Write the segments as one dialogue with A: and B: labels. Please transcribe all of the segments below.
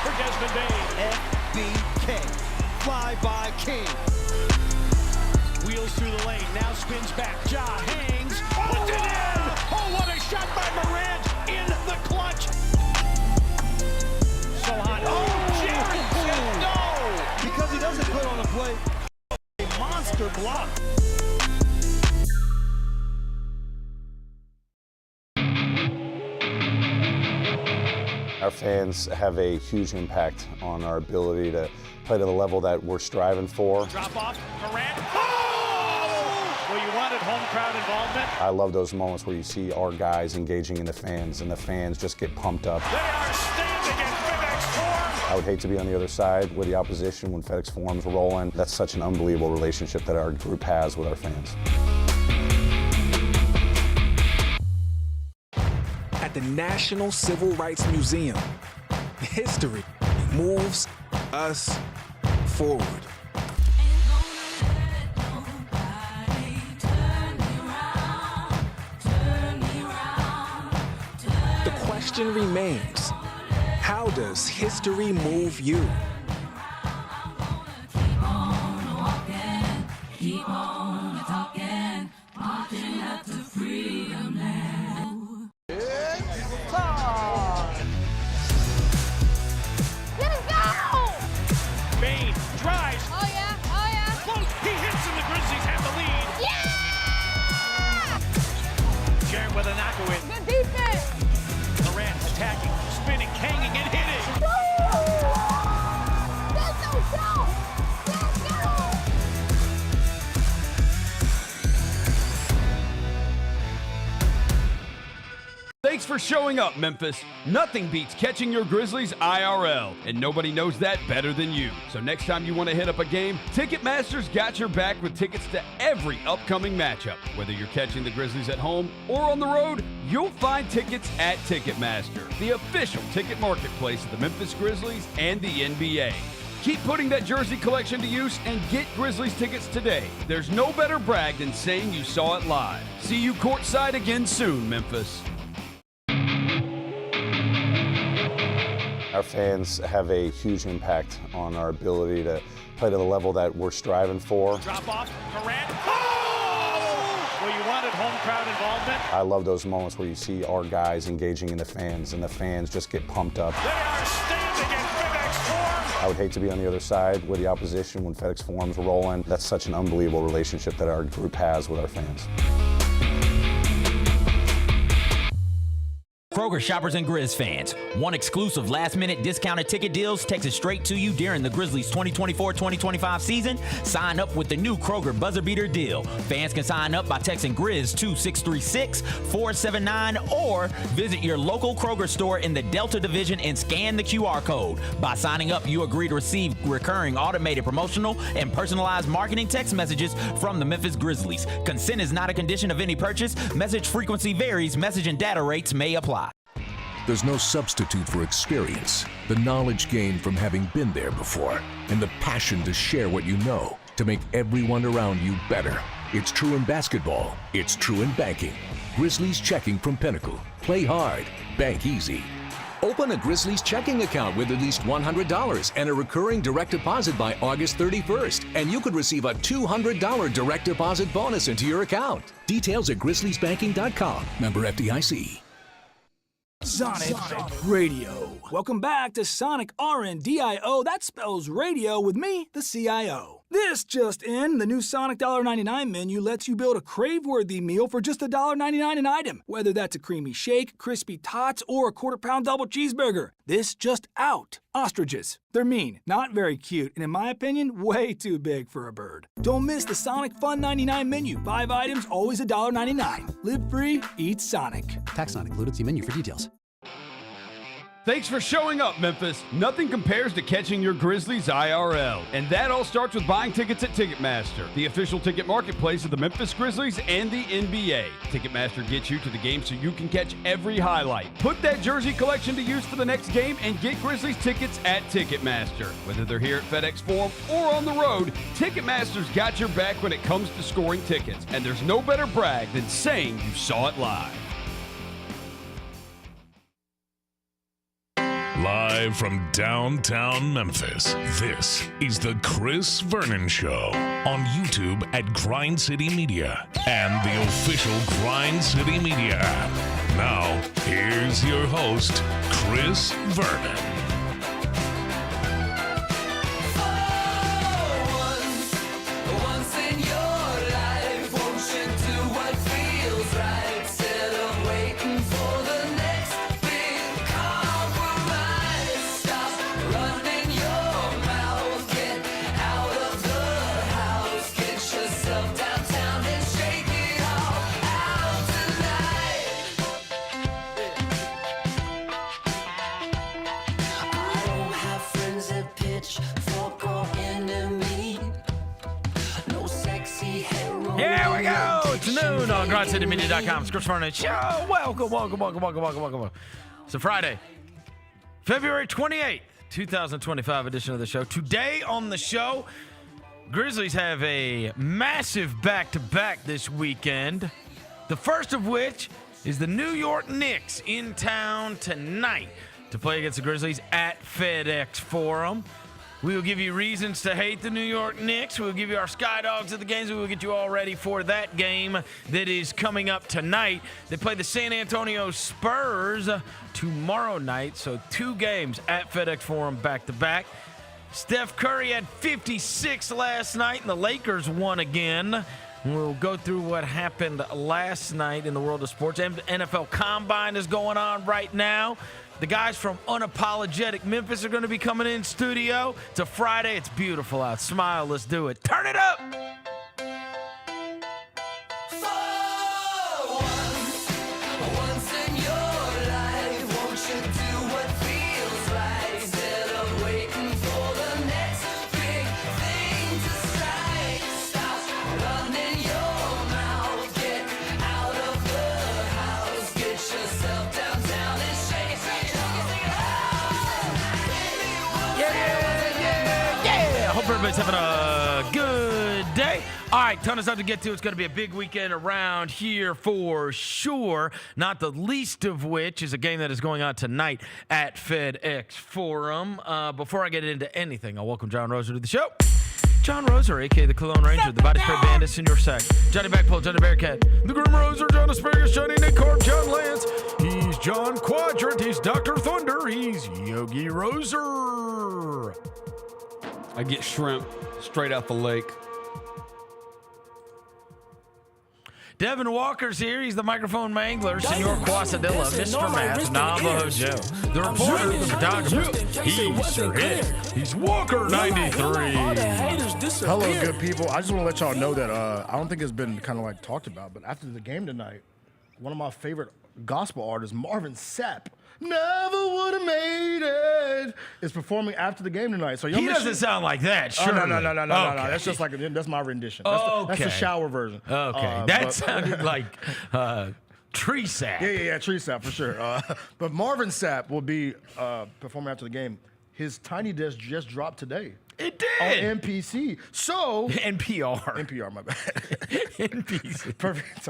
A: for Desmond Bain.
B: FBK, fly by King.
A: Wheels through the lane, now spins back. Ja hangs, puts it in! Oh, what a shot by Morant in the clutch! So hot. Oh, Jared said no!
B: Because he doesn't put on a play.
A: A monster block.
C: Our fans have a huge impact on our ability to play to the level that we're striving for.
A: Drop off, Morant. Oh! Well, you wanted home crowd involvement.
C: I love those moments where you see our guys engaging in the fans and the fans just get pumped up.
A: They are standing in FedEx Forum.
C: I would hate to be on the other side with the opposition when FedEx Forum's rolling. That's such an unbelievable relationship that our group has with our fans.
D: At the National Civil Rights Museum, history moves us forward. The question remains, how does history move you?
E: Keep on walking, keep on talking, marching up to freedom land.
B: It's time.
F: Let's go!
A: Bain drives.
F: Oh yeah, oh yeah.
A: Close. He hits and the Grizzlies have the lead.
F: Yeah!
A: Jared with a knock-in.
F: Good defense.
A: Morant attacking, spinning, hanging, and hitting.
F: Let's go, go! Let's go!
G: Thanks for showing up, Memphis. Nothing beats catching your Grizzlies IRL, and nobody knows that better than you. So next time you want to hit up a game, Ticketmaster's got your back with tickets to every upcoming matchup. Whether you're catching the Grizzlies at home or on the road, you'll find tickets at Ticketmaster, the official ticket marketplace of the Memphis Grizzlies and the NBA. Keep putting that jersey collection to use and get Grizzlies tickets today. There's no better brag than saying you saw it live. See you courtside again soon, Memphis.
C: Our fans have a huge impact on our ability to play to the level that we're striving for.
A: Drop off, Morant. Oh! Well, you wanted home crowd involvement.
C: I love those moments where you see our guys engaging in the fans and the fans just get pumped up.
A: They are standing in FedEx Forum.
C: I would hate to be on the other side with the opposition when FedEx Forum's rolling. That's such an unbelievable relationship that our group has with our fans.
H: Kroger shoppers and Grizz fans, one exclusive last-minute discounted ticket deals texted straight to you during the Grizzlies 2024-2025 season. Sign up with the new Kroger Buzzer Beater deal. Fans can sign up by texting Grizz to 636-479 or visit your local Kroger store in the Delta Division and scan the QR code. By signing up, you agree to receive recurring automated promotional and personalized marketing text messages from the Memphis Grizzlies. Consent is not a condition of any purchase. Message frequency varies. Message and data rates may apply.
I: There's no substitute for experience, the knowledge gained from having been there before, and the passion to share what you know to make everyone around you better. It's true in basketball. It's true in banking. Grizzlies Checking from Pinnacle. Play hard. Bank easy. Open a Grizzlies checking account with at least $100 and a recurring direct deposit by August 31st, and you could receive a $200 direct deposit bonus into your account. Details at grizzliesbanking.com. Member FDIC.
D: Sonic Radio. Welcome back to Sonic RNDIO. That spells radio with me, the CIO. This just in, the new Sonic $1.99 menu lets you build a crave-worthy meal for just $1.99 an item, whether that's a creamy shake, crispy tots, or a quarter-pound double cheeseburger. This just out. Ostriches. They're mean, not very cute, and in my opinion, way too big for a bird. Don't miss the Sonic Fun 99 menu. 5 items, always $1.99. Live free, eat Sonic.
J: Tax not included. See menu for details.
G: Thanks for showing up, Memphis. Nothing compares to catching your Grizzlies IRL. And that all starts with buying tickets at Ticketmaster, the official ticket marketplace of the Memphis Grizzlies and the NBA. Ticketmaster gets you to the game so you can catch every highlight. Put that jersey collection to use for the next game and get Grizzlies tickets at Ticketmaster. Whether they're here at FedEx Forum or on the road, Ticketmaster's got your back when it comes to scoring tickets. And there's no better brag than saying you saw it live.
K: Live from downtown Memphis, this is the Chris Vernon Show on YouTube at Grind City Media and the official Grind City Media app. Now, here's your host, Chris Vernon.
L: Noon on GrindCityMedia.com. It's Chris Vernon Show. Welcome. It's a Friday, February 28th, 2025 edition of the show. Today on the show, Grizzlies have a massive back-to-back this weekend. The first of which is the New York Knicks in town tonight to play against the Grizzlies at FedEx Forum. We will give you reasons to hate the New York Knicks. We'll give you our Sky Dogs at the games. We will get you all ready for that game that is coming up tonight. They play the San Antonio Spurs tomorrow night. So 2 games at FedEx Forum back-to-back. Steph Curry had 56 last night, and the Lakers won again. We'll go through what happened last night in the world of sports. NFL Combine is going on right now. The guys from Unapologetic Memphis are going to be coming in studio. It's a Friday. It's beautiful out. Smile. Let's do it. Turn it up. Everybody's having a good day. All right, ton of stuff to get to. It's going to be a big weekend around here for sure, not the least of which is a game that is going on tonight at FedEx Forum. Before I get into anything, I'll welcome John Roser to the show. John Roser, a.k.a. the Cologne Ranger, the Body Spray Bandit, Senior Sack, Johnny Backpull, Johnny Bearcat, the Grim Roser, John Asparagus, Johnny Nick Corp, John Lance. He's John Quadrant. He's Dr. Thunder. He's Yogi Roser.
G: I get shrimp straight out the lake.
L: Devin Walker's here. He's the microphone mangler, Senor Quasadilla, Mr. Math, Navajo Joe, the reporter, the photographer. He's Sir Hit. He's Walker 93.
M: Hello, good people. I just want to let y'all know that I don't think it's been kind of like talked about, but after the game tonight, one of my favorite gospel artists, Marvin Sapp, never would have made it, is performing after the game tonight. So
L: he doesn't sound like that, sure.
M: No. That's just that's my rendition. That's the shower version.
L: Okay, that sounded like Tree Sap.
M: Yeah, Tree Sap for sure. But Marvin Sapp will be performing after the game. His Tiny Desk just dropped today.
L: It did.
M: On NPC. So NPR, my bad.
L: NPC.
M: Perfect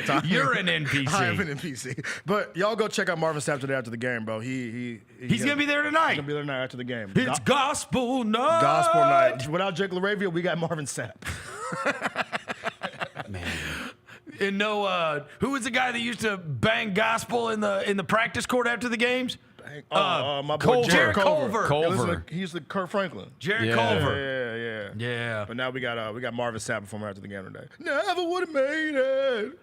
M: time.
L: You're an NPC.
M: I'm an NPC. But y'all go check out Marvin Sapp today after the game, bro. He's
L: gonna be there tonight.
M: He's gonna be there tonight after the game.
L: It's gospel night.
M: Gospel night. Without Jake LaRavia, we got Marvin Sapp.
L: Man. And who was the guy that used to bang gospel in the practice court after the games?
M: My boy
L: Jared Culver.
M: He's the Kurt Franklin.
L: Jared Culver.
M: Yeah. But now we got Marvin Sapp performing after the game today. Never would have made it.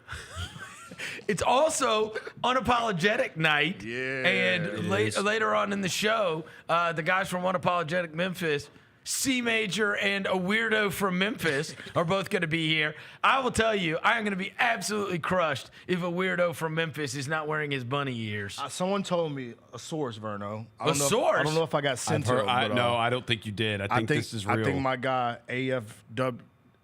L: It's also Unapologetic night.
M: Yeah.
L: And later on in the show, the guys from Unapologetic Memphis, C Major and a weirdo from Memphis are both going to be here. I will tell you, I am going to be absolutely crushed if a weirdo from Memphis is not wearing his bunny ears.
M: Someone told me a source, Verno.
L: A source?
M: I don't know if I got censored.
G: No, I don't think you did. I think this is real.
M: I think my guy, a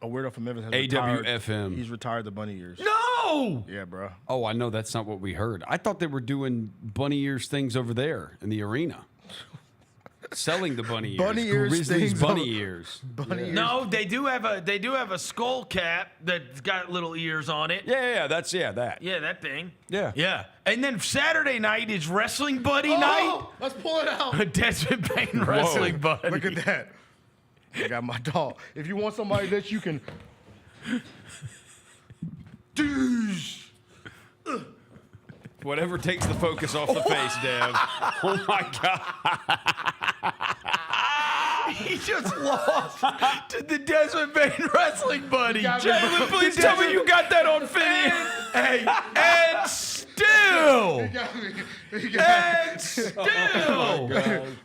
M: weirdo from Memphis, has retired.
G: AWFM.
M: He's retired the bunny ears.
L: No!
M: Yeah, bro.
G: Oh, I know that's not what we heard. I thought they were doing bunny ears things over there in the arena. selling the bunny ears.
M: Bunny ears
G: Grizzlies
M: things
G: bunny
M: on-
G: ears.
M: Bunny ears.
L: No, they do have a skull cap that's got little ears on it.
G: Yeah, that.
L: Yeah, that thing.
G: Yeah.
L: Yeah. And then Saturday night is Wrestling Buddy night.
M: Let's pull it out.
L: Desmond Payne Wrestling Buddy.
M: Look at that. I got my dog. If you want somebody that you can.
G: Whatever takes the focus off the face, Dev. Oh my God.
L: He just lost to the Desmond Payne Wrestling Buddy.
G: Jalen, please tell me you got that on video.
L: Hey, and still.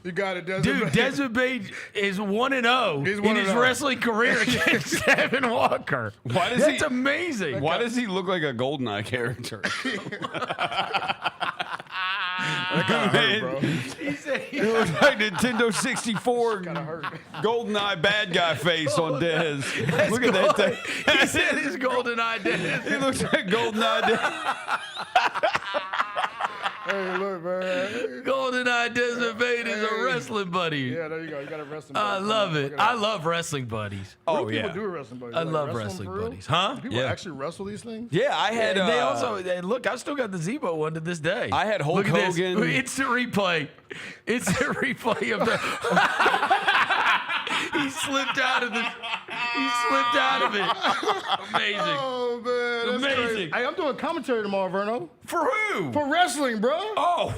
M: You got it, Desmond.
L: Dude, Desmond Payne is 1-0
M: He's
L: in his
M: 1-0.
L: wrestling career against Devin Walker. That's amazing.
G: Why does he look like a GoldenEye character?
M: That kinda hurt, bro.
G: He looks like Nintendo 64 GoldenEye bad guy face on Dez. Look at that thing.
L: He said his GoldenEye Dez.
G: He looks like GoldenEye Dez.
M: Hey, look, man.
L: GoldenEye Desmond Payne is a wrestling buddy.
M: Yeah, there you go. You got a wrestling
L: I
M: buddy.
L: love
M: Look
L: it.
M: at
L: I
M: that.
L: love wrestling buddies.
M: What
G: Oh,
M: do people
G: yeah.
M: do with wrestling buddies?
L: I
M: Like,
L: love
M: wrestle them
L: wrestling
M: for real?
L: buddies. Huh?
M: Do people
G: Yeah.
M: actually wrestle these things?
G: Yeah, I had.
L: They also, and look, I still got the Zebo one to this day.
G: I had Hulk
L: Look at this.
G: Hogan.
L: Instant replay. Instant replay of the. He slipped out of the. He slipped out of it. Amazing.
M: Oh, man. That's
L: Amazing.
M: crazy. Hey, I'm doing commentary tomorrow, Verno.
L: For who?
M: For wrestling, bro.
L: Oh.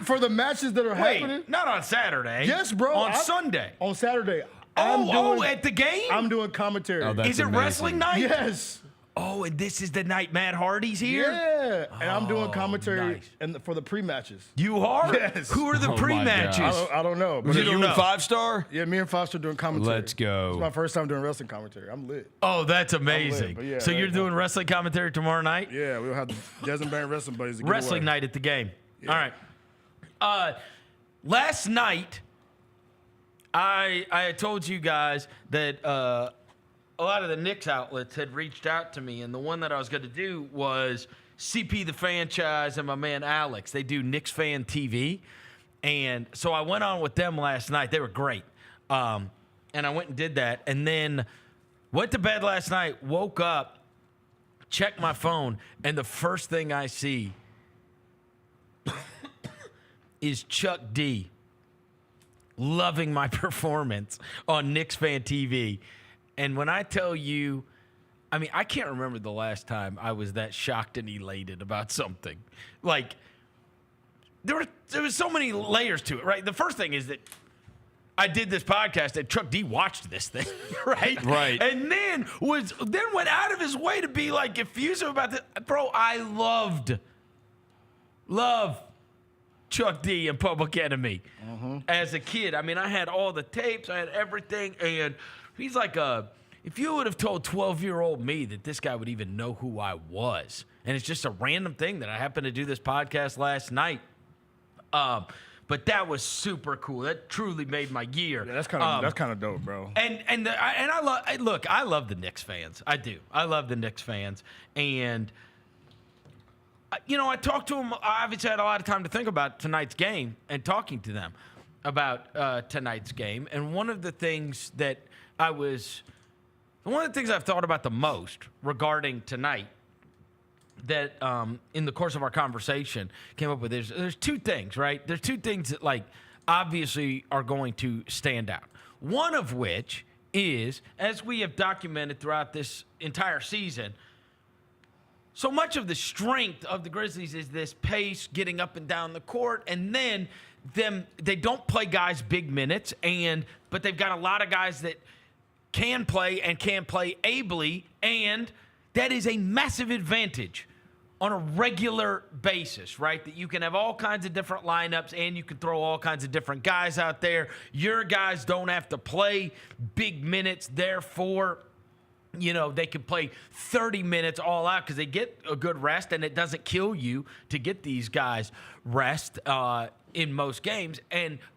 M: For the matches that are happening.
L: Wait, not on Saturday.
M: Yes, bro.
L: On Sunday.
M: On Saturday.
L: At the game?
M: I'm doing commentary.
G: Oh, that's
L: Is it
G: amazing.
L: wrestling night?
M: Yes.
L: Oh, and this is the night Matt Hardy's here?
M: Yeah. And I'm doing commentary
L: nice.
M: for the pre-matches.
L: You are?
M: Yes.
L: Who are the
G: Oh, my
L: pre-matches?
M: I don't know.
G: Was
M: But
G: it you and 5-Star?
M: yeah, me and Foster doing commentary.
G: Let's go.
M: It's my first time doing wrestling commentary. I'm lit.
L: Oh, that's amazing.
M: but yeah,
L: So you're
M: that's
L: doing wrestling commentary tomorrow night?
M: Yeah, we'll have the Desmond Payne wrestling buddies to get
L: Wrestling
M: away.
L: night at the game. All right. Last night, I had told you guys that a lot of the Knicks outlets had reached out to me, and the one that I was going to do was CP the Franchise and my man Alex. They do Knicks Fan TV, and so I went on with them last night. They were great, and I went and did that, and then went to bed last night, woke up, checked my phone, and the first thing I see is Chuck D loving my performance on Knicks Fan TV. And when I tell you, I mean, I can't remember the last time I was that shocked and elated about something. Like, there was so many layers to it, right? The first thing is that I did this podcast and Chuck D watched this thing, right?
G: Right.
L: And then went out of his way to be like effusive about this. Bro, I love Chuck D and Public Enemy as a kid. I mean, I had all the tapes, I had everything, and he's like if you would have told 12-year-old me that this guy would even know who I was, and it's just a random thing that I happened to do this podcast last night. But that was super cool. That truly made my year.
M: Yeah, that's kind of dope, bro.
L: I love the Knicks fans. I do. I love the Knicks fans, and I talked to them. I obviously had a lot of time to think about tonight's game and talking to them about tonight's game. And one of the things I've thought about the most regarding tonight that in the course of our conversation came up with there's two things, right? There's two things that like obviously are going to stand out. One of which is, as we have documented throughout this entire season, so much of the strength of the Grizzlies is this pace, getting up and down the court, and then they don't play guys big minutes, but they've got a lot of guys that can play and can play ably, and that is a massive advantage on a regular basis, right? That you can have all kinds of different lineups and you can throw all kinds of different guys out there. Your guys don't have to play big minutes, therefore they can play 30 minutes all out because they get a good rest, and it doesn't kill you to get these guys rest in most games.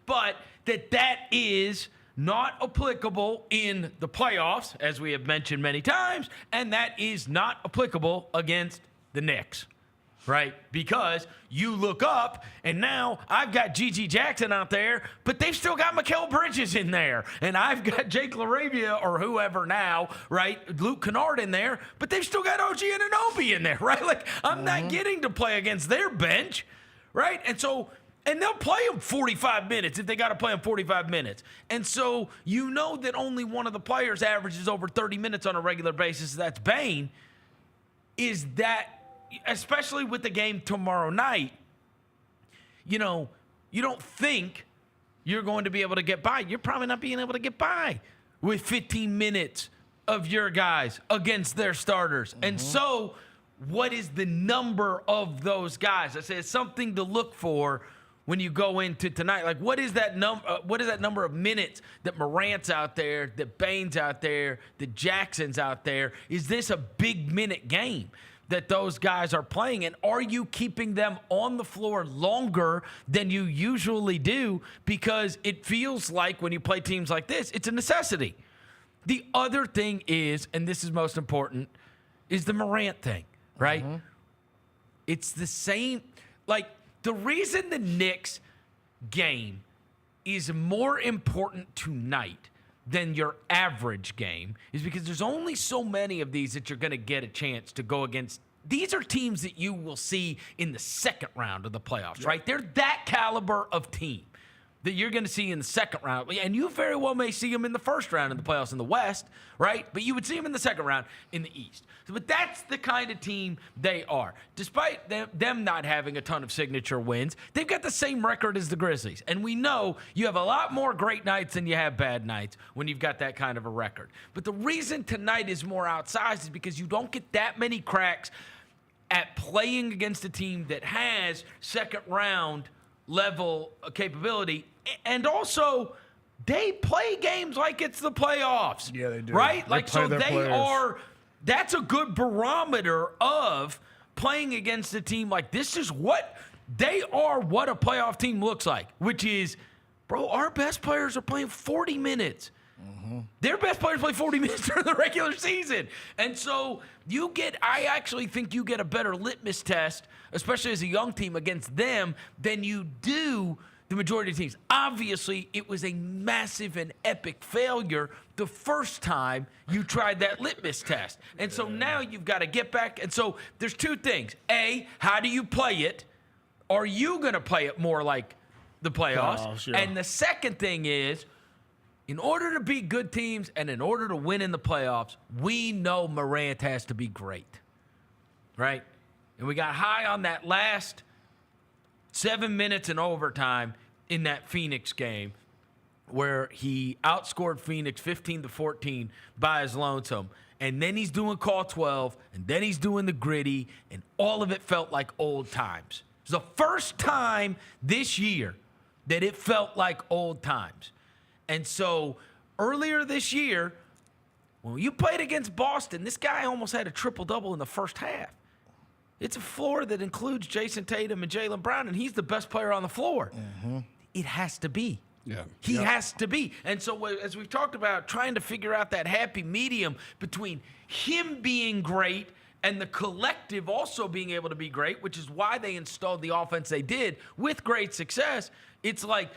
L: But that is not applicable in the playoffs, as we have mentioned many times, and that is not applicable against the Knicks. right? Because you look up, and now I've got G.G. Jackson out there, but they've still got Mikal Bridges in there. And I've got Jake LaRavia or whoever now, right? Luke Kennard in there, but they've still got OG Anunoby in there, right? Like, I'm not getting to play against their bench, right? And they'll play them 45 minutes if they got to play them 45 minutes. And so you know that only one of the players averages over 30 minutes on a regular basis. That's Bane. Is that, especially with the game tomorrow night, you know, you don't think you're going to be able to get by. You're probably not being able to get by with 15 minutes of your guys against their starters. And so what is the number of those guys? I say it's something to look for when you go into tonight. Like, what is that number of minutes that Morant's out there, that Bane's out there, that Jackson's out there? Is this a big minute game that those guys are playing? And are you keeping them on the floor longer than you usually do? Because it feels like when you play teams like this, it's a necessity. The other thing is, and this is most important, is the Morant thing, right? It's the same. Like, the reason the Knicks game is more important tonight than your average game is because there's only so many of these that you're going to get a chance to go against. These are teams that you will see in the second round of the playoffs, right? They're that caliber of team that you're going to see in the second round. And you very well may see them in the first round in the playoffs in the West, right? But you would see them in the second round in the East. But that's the kind of team they are. Despite them not having a ton of signature wins, they've got the same record as the Grizzlies. And we know you have a lot more great nights than you have bad nights when you've got that kind of a record. But the reason tonight is more outsized is because you don't get that many cracks at playing against a team that has second round level capability. And also, they play games like it's the playoffs.
M: Yeah, they do.
L: Right? Like, so they
M: players.
L: are, that's a good barometer of playing against a team like this is what they are, what a playoff team looks like, which is, bro, our best players are playing 40 minutes. Their best players play 40 minutes during the regular season. And so I actually think you get a better litmus test, especially as a young team against them, than you do the majority of teams. Obviously, it was a massive and epic failure the first time you tried that litmus test. And so now you've got to get back. And so there's two things. A, how do you play it? Are you going to play it more like the playoffs?
M: Yeah.
L: And the second thing is, in order to beat good teams and in order to win in the playoffs, we know Morant has to be great, right? And we got high on that last 7 minutes in overtime in that Phoenix game where he outscored Phoenix 15-14 by his lonesome. And then he's doing call 12, and then he's doing the gritty, and all of it felt like old times. It was the first time this year that it felt like old times. And so earlier this year, when you played against Boston, this guy almost had a triple-double in the first half. It's a floor that includes Jason Tatum and Jaylen Brown, and he's the best player on the floor. It has to be.
C: Yeah.
L: He has to be. And so as we've talked about, trying to figure out that happy medium between him being great and the collective also being able to be great, which is why they installed the offense they did with great success. It's like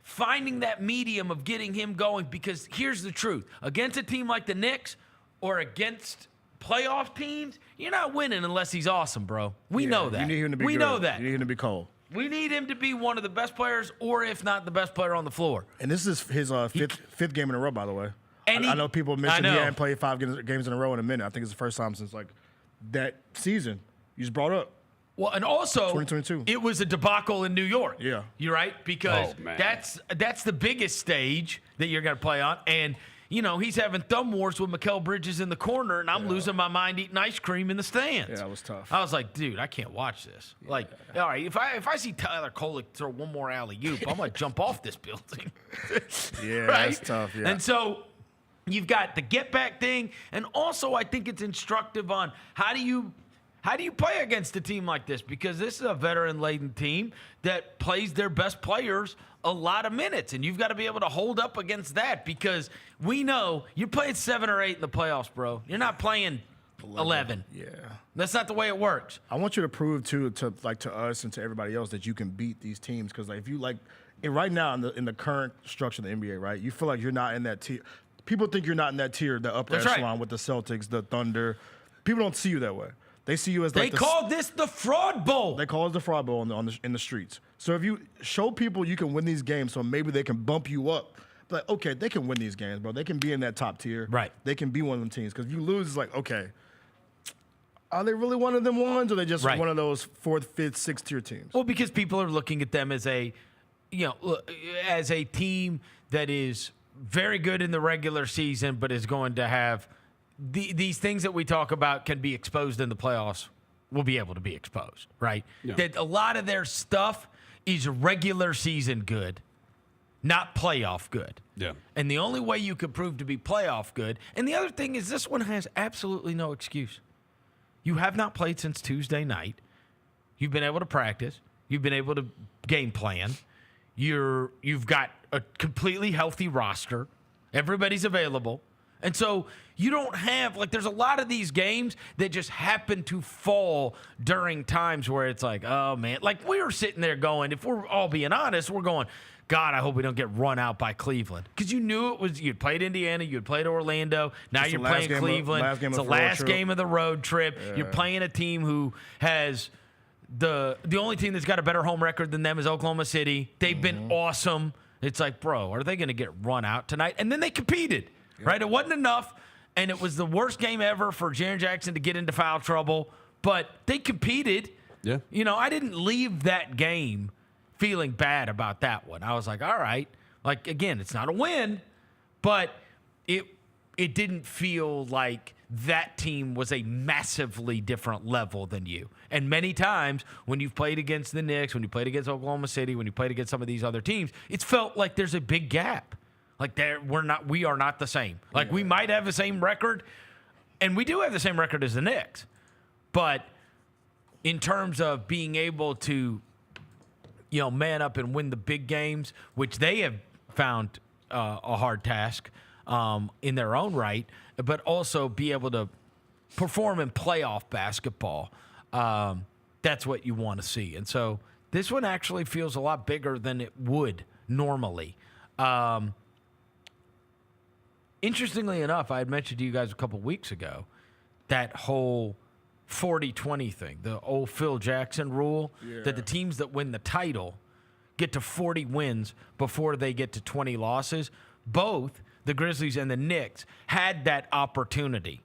L: finding that medium of getting him going, because here's the truth. Against a team like the Knicks or against playoff teams, you're not winning unless he's awesome, bro. We know that.
M: You need him to be
L: we
M: good.
L: know that.
M: You need him to be cold.
L: We need him to be one of the best players, or if not the best player on the floor.
M: And this is his fifth game in a row, by the way.
L: And
M: I know people mentioned he hadn't played 5 games in a row in a minute. I think it's the first time since like that season. You just brought up.
L: Well, and also,
M: 2022.
L: It was a debacle in New York.
M: Yeah.
L: You're right, because that's the biggest stage that you're going to play on. And, you know, he's having thumb wars with Mikal Bridges in the corner, and I'm losing my mind eating ice cream in the stands.
M: Yeah, it was tough.
L: I was like, dude, I can't watch this. Yeah. Like, all right, if I see Tyler Kolek throw one more alley-oop, I'm going to jump off this building.
M: Yeah,
L: right?
M: That's tough, yeah.
L: And so you've got the get-back thing, and also I think it's instructive on how do you play against a team like this? Because this is a veteran-laden team that plays their best players a lot of minutes, and you've got to be able to hold up against that, because we know you're playing 7 or 8 in the playoffs, bro. You're not playing 11.
M: Yeah.
L: That's not the way it works.
M: I want you to prove to us and to everybody else that you can beat these teams. Because if you right now in the current structure of the NBA, right, you feel like you're not in that tier. People think you're not in that tier, the upper echelon with the Celtics, the Thunder. People don't see you that way. They see you as
L: they call this the fraud bowl.
M: They call it the fraud bowl in the streets. So if you show people you can win these games, so maybe they can bump you up. Like, okay, they can win these games, bro. They can be in that top tier.
L: Right.
M: They can be one of them teams. Because if you lose, it's like, okay, are they really one of them ones, or are they just one of those 4th, 5th, 6th tier teams?
L: Well, because people are looking at them as a team that is very good in the regular season, but is going to have these things that we talk about can be exposed in the playoffs. Will be able to be exposed, right? Yeah. That a lot of their stuff is regular season good, not playoff good.
N: Yeah.
L: And the only way you could prove to be playoff good, and the other thing is this one has absolutely no excuse. You have not played since Tuesday night. You've been able to practice. You've been able to game plan. You've got a completely healthy roster. Everybody's available. And so you don't have, there's a lot of these games that just happen to fall during times where it's like, oh, man. Like, we were sitting there going, if we're all being honest, we're going, God, I hope we don't get run out by Cleveland. Because you knew you'd played Indiana, you'd played Orlando, now you're playing Cleveland. It's the last game of the road trip. Yeah. You're playing a team who has the only team that's got a better home record than them is Oklahoma City. They've been awesome. It's like, bro, are they going to get run out tonight? And then they competed, right? It wasn't enough, and it was the worst game ever for Jaren Jackson to get into foul trouble, but they competed.
N: Yeah.
L: I didn't leave that game feeling bad about that one. I was like, all right. Like, again, it's not a win, but it didn't feel like that team was a massively different level than you. And many times when you've played against the Knicks, when you played against Oklahoma City, when you played against some of these other teams, it's felt like there's a big gap. Like we are not the same. Like we might have the same record, and we do have the same record as the Knicks. But in terms of being able to man up and win the big games, which they have found a hard task in their own right, but also be able to perform in playoff basketball. That's what you want to see. And so this one actually feels a lot bigger than it would normally. Interestingly enough, I had mentioned to you guys a couple weeks ago that whole 40-20 thing, the old Phil Jackson rule, that the teams that win the title get to 40 wins before they get to 20 losses. Both the Grizzlies and the Knicks had that opportunity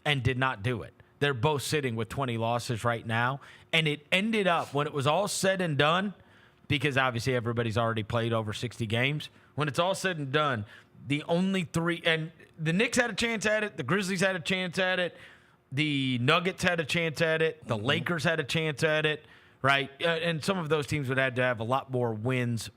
L: and did not do it. They're both sitting with 20 losses right now. And it ended up, when it was all said and done, because obviously everybody's already played over 60 games, when it's all said and done, the only three, and the Knicks had a chance at it, the Grizzlies had a chance at it, the Nuggets had a chance at it, the Lakers had a chance at it, right? And some of those teams would have to have a lot more wins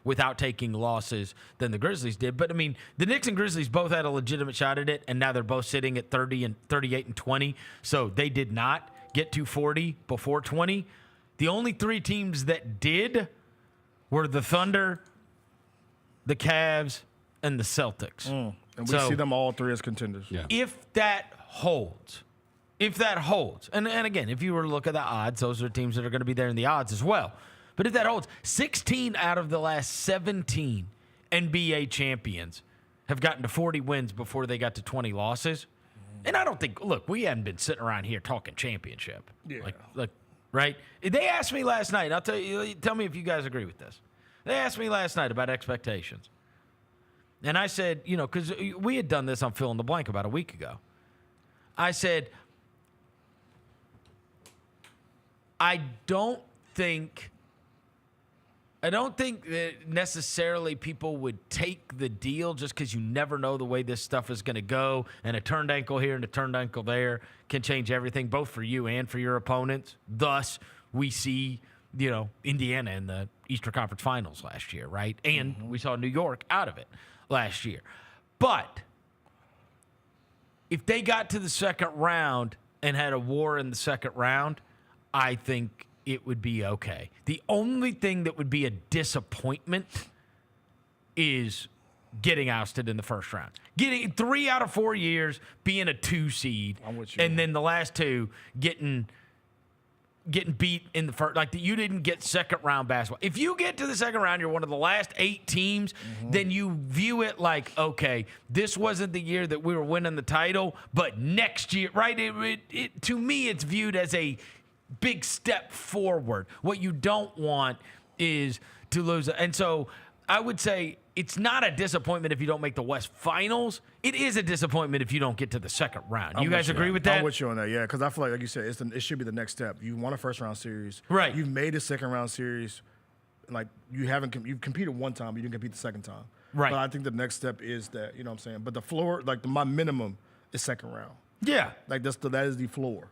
L: without taking losses than the Grizzlies did. But, I mean, the Knicks and Grizzlies both had a legitimate shot at it, and now they're both sitting at 30 and 38 and 20. So they did not get to 40 before 20. The only three teams that did were the Thunder, the Cavs, and the Celtics.
M: And we see them all three as contenders.
N: Yeah.
L: If that holds, and again, if you were to look at the odds, those are teams that are going to be there in the odds as well. But if that holds, 16 out of the last 17 NBA champions have gotten to 40 wins before they got to 20 losses. And I don't think, look, we haven't been sitting around here talking championship.
M: Yeah.
L: Like, right? They asked me last night, I'll tell me if you guys agree with this. They asked me last night about expectations. And I said, because we had done this on Fill in the Blank about a week ago. I said, I don't think that necessarily people would take the deal just because you never know the way this stuff is going to go, and a turned ankle here and a turned ankle there can change everything, both for you and for your opponents. Thus, we see, Indiana in the Eastern Conference Finals last year, right? And we saw New York out of it last year. But if they got to the second round and had a war in the second round, I think it would be okay. The only thing that would be a disappointment is getting ousted in the first round. Getting 3 out of 4 years being a 2 seed,
M: I'm with you.
L: and then the last 2 getting beat in the first. Like, you didn't get second round basketball. If you get to the second round, you're one of the last 8 teams, then you view it like, okay, this wasn't the year that we were winning the title, but next year, right? To me, it's viewed as a big step forward. What you don't want is to lose. And so I would say it's not a disappointment if you don't make the West Finals. It is a disappointment if you don't get to the second round. You guys agree with that?
M: I'm with you on that, yeah, because I feel like you said, it should be the next step. You won a first-round series.
L: Right.
M: You've made a second-round series. Like, you've competed one time, but you didn't compete the second time.
L: Right.
M: But I think the next step is that, you know what I'm saying? But the floor, like, my minimum is second round.
L: Yeah.
M: Like, that is the floor.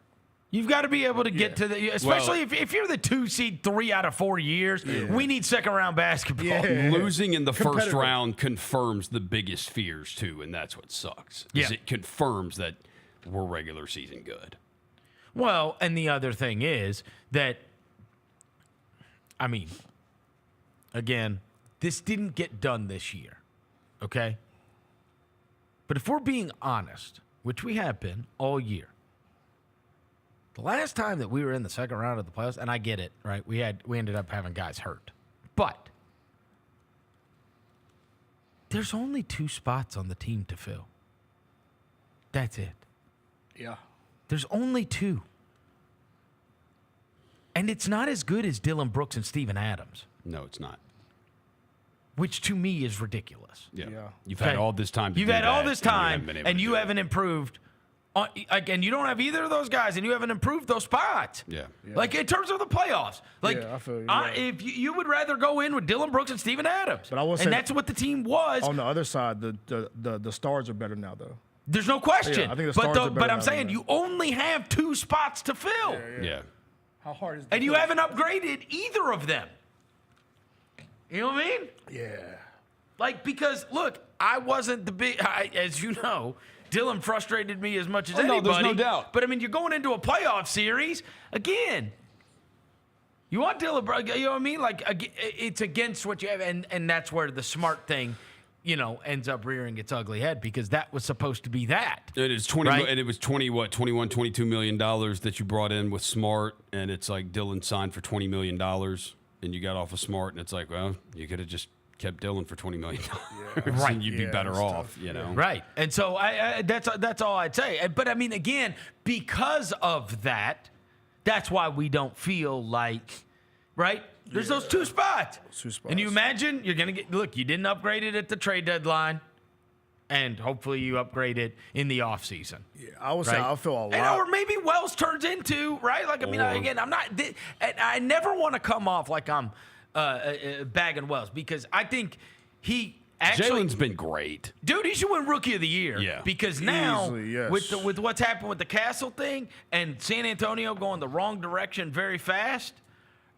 L: You've got to be able to get to the, especially if you're the 2 seed 3 out of 4 years. We need second round basketball.
M: Yeah.
G: Losing in the first round confirms the biggest fears too, and that's what sucks.
L: Yeah.
G: It confirms that we're regular season good.
L: Well, and the other thing is that, I mean, again, this didn't get done this year, okay? But if we're being honest, which we have been all year, the last time that we were in the second round of the playoffs, and I get it, right? We ended up having guys hurt. But there's only 2 spots on the team to fill. That's it.
M: Yeah.
L: There's only 2. And it's not as good as Dylan Brooks and Steven Adams.
G: No, it's not.
L: Which to me is ridiculous.
G: Yeah.
M: Yeah.
G: You've had all this time to
L: You've
G: do
L: had
G: that,
L: all this time, and you haven't
G: improved.
L: improved. Again, you don't have either of those guys, and you haven't improved those spots.
G: Yeah.
L: Like, in terms of the playoffs. Like,
M: Yeah, I feel you, yeah.
L: if you would rather go in with Dylan Brooks and Steven Adams.
M: But I will say-
L: and that's what the team was.
M: On the other side, the stars are better now, though.
L: There's no question.
M: Yeah, I think the stars are better
L: but I'm
M: now
L: saying
M: than
L: you only have 2 spots to fill.
G: Yeah.
M: How hard is it?
L: And you haven't upgraded either of them. You know what I mean?
M: Yeah.
L: Like, because, look, I wasn't the big, as you know, Dylan frustrated me as much as anybody.
G: No, there's no doubt.
L: But, I mean, you're going into a playoff series. Again, you want Dylan, you know what I mean? Like, it's against what you have, and that's where the smart thing, ends up rearing its ugly head, because that was supposed to be that.
G: It is 20,
L: right?
G: and it was 22 million dollars that you brought in with Smart, and it's like Dylan signed for $20 million, and you got off of Smart, and it's like, well, you could have just kept Dylan for $20 million,
L: Right.
G: and you'd be better off,
L: Right. And so that's all I'd say. But I mean, again, because of that, that's why we don't feel like, right? There's those 2 spots.
M: 2 spots.
L: And you imagine you're going to look, you didn't upgrade it at the trade deadline, and hopefully you upgrade it in the offseason.
M: Yeah, I would say I feel a lot.
L: Or maybe Wells turns into, right? Like, I mean, again, I'm not, and I never want to come off like I'm bagging Wells, because I think he actually,
G: Jalen's been great.
L: dude, he should win Rookie of the Year.
G: Yeah.
L: Because now,
M: Easily, yes.
L: with what's happened with the Castle thing and San Antonio going the wrong direction very fast,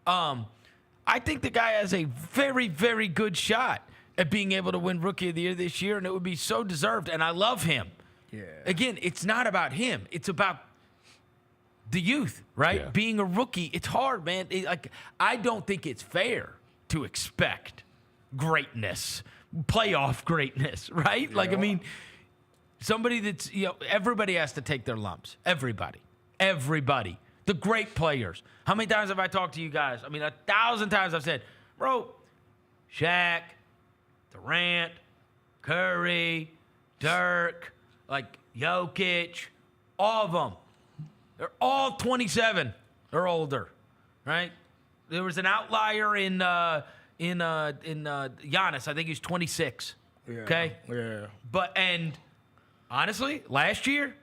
L: I think the guy has a very, very good shot at being able to win Rookie of the Year this year, and it would be so deserved, and I love him.
M: Yeah.
L: Again, it's not about him. It's about the youth, right?
G: Yeah.
L: Being a rookie, it's hard, man. I don't think it's fair to expect greatness, playoff greatness, right? Like, I mean, somebody that's, everybody has to take their lumps. Everybody. The great players. How many times have I talked to you guys? I mean, 1,000 times I've said, bro, Shaq, Durant, Curry, Dirk, like Jokic, all of them. They're all 27 or older, right? There was an outlier in Giannis. I think he was 26.
M: Yeah.
L: Okay.
M: Yeah.
L: And honestly, last year,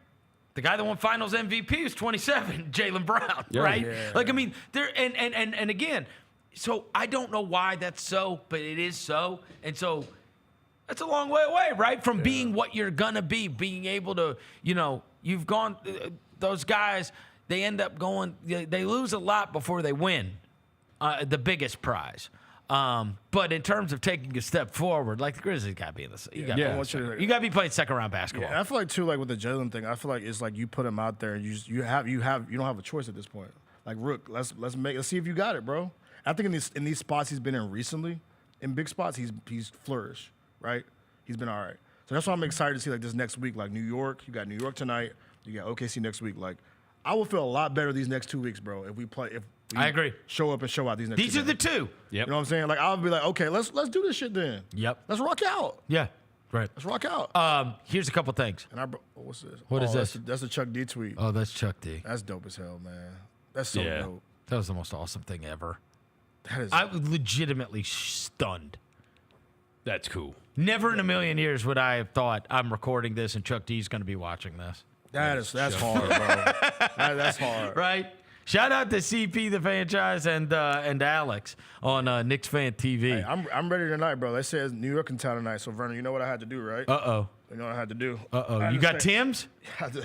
L: the guy that won Finals MVP was 27, Jaylen Brown, right?
M: Yeah.
L: Like, I mean, there and again, so I don't know why that's so, but it is so, and so that's a long way away, right, from being what you're gonna be, being able to, you've gone. Those guys, they end up going. They lose a lot before they win the biggest prize. But in terms of taking a step forward, like the Grizzlies got to be in this. You got to be playing second round basketball.
M: Yeah, I feel like too, like with the Jalen thing, I feel like it's like you put him out there and you don't have a choice at this point. Like Rook, let's see if you got it, bro. I think in these spots he's been in recently, in big spots he's flourished, right? He's been all right. So that's why I'm excited to see like this next week. Like New York, you got New York tonight. You got OKC next week. Like I will feel a lot better these next 2 weeks, bro. If we
L: I agree.
M: Show up and show out these next.
L: These are the two.
C: Yep.
M: You know what I'm saying? Like I'll be like, okay, let's do this shit then.
L: Yep.
M: Let's rock out.
L: Yeah. Right.
M: Let's rock out.
L: Here's a couple things.
M: And what's this?
L: What is this?
M: That's a Chuck D tweet.
L: Oh, that's Chuck D.
M: That's dope as hell, man. That's so dope.
L: That was the most awesome thing ever.
M: That is.
L: I was legitimately stunned.
C: That's cool.
L: Never in a million years would I have thought I'm recording this and Chuck D's going to be watching this.
M: That's hard, bro. That's hard.
L: Right? Shout out to CP the franchise and Alex on Knicks Fan TV.
M: Hey, I'm ready tonight, bro. They said New York in town tonight. So Vernon, you know what I had to do, right?
L: Uh-oh.
M: You know what I had to do?
L: Uh-oh. You got Tim's?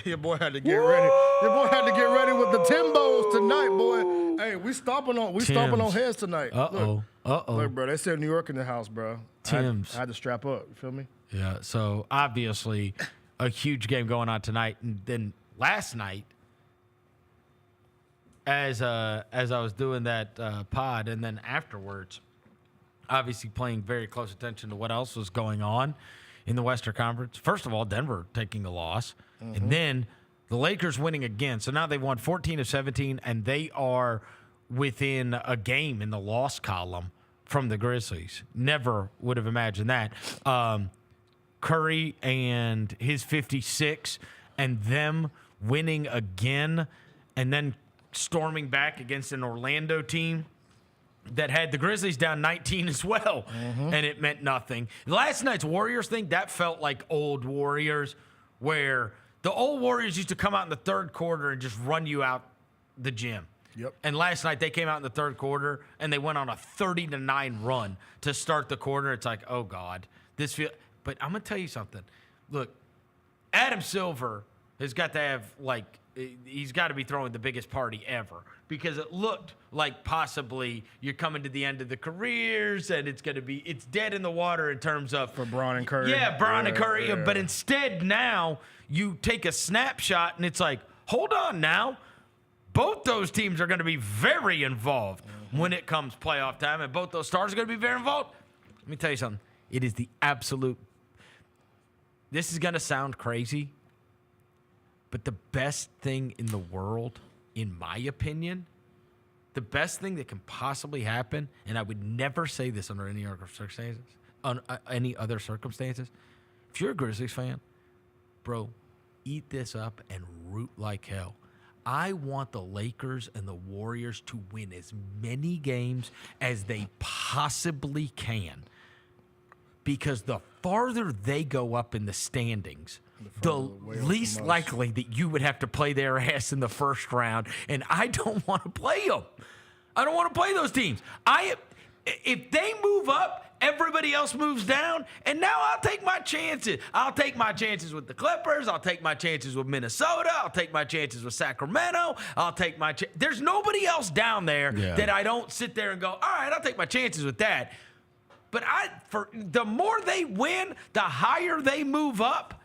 M: Your boy had to get ready. Your boy had to get ready with the Timbos tonight, boy. Hey, we stomping on heads tonight.
L: Uh-oh.
M: Look, bro, they said New York in the house, bro.
L: Tim's.
M: I had to strap up. You feel me?
L: Yeah, so obviously a huge game going on tonight. And then last night, as I was doing that pod, and then afterwards, obviously paying very close attention to what else was going on in the Western Conference. First of all, Denver taking a loss, and then the Lakers winning again. So now they've won 14 of 17, and they are within a game in the loss column from the Grizzlies. Never would have imagined that. Curry and his 56, and them winning again, and then storming back against an Orlando team that had the Grizzlies down 19 as well, and it meant nothing. Last night's Warriors thing, that felt like old Warriors, where the old Warriors used to come out in the third quarter and just run you out the gym.
M: Yep.
L: And last night they came out in the third quarter and they went on a 30-9 run to start the quarter. It's like, oh God, this feel. But I'm gonna tell you something. Look, Adam Silver has got to have he's got to be throwing the biggest party ever, because it looked like possibly you're coming to the end of the careers and it's dead in the water in terms of
M: for Bron and Curry.
L: Yeah, Bron and Curry.
M: Yeah.
L: But instead now you take a snapshot and it's like, hold on now. Both those teams are going to be very involved when it comes playoff time, and both those stars are going to be very involved. Let me tell you something. It is the absolute. This is going to sound crazy, but the best thing in the world, in my opinion, the best thing that can possibly happen, and I would never say this under any other circumstances, if you're a Grizzlies fan, bro, eat this up and root like hell. I want the Lakers and the Warriors to win as many games as they possibly can, because the farther they go up in the standings, the least likely that you would have to play their ass in the first round, and I don't want to play them. I don't want to play those teams. If they move up, everybody else moves down, and now I'll take my chances. I'll take my chances with the Clippers. I'll take my chances with Minnesota. I'll take my chances with Sacramento. I'll take my There's nobody else down there that I don't sit there and go, all right, I'll take my chances with that. But for the more they win, the higher they move up.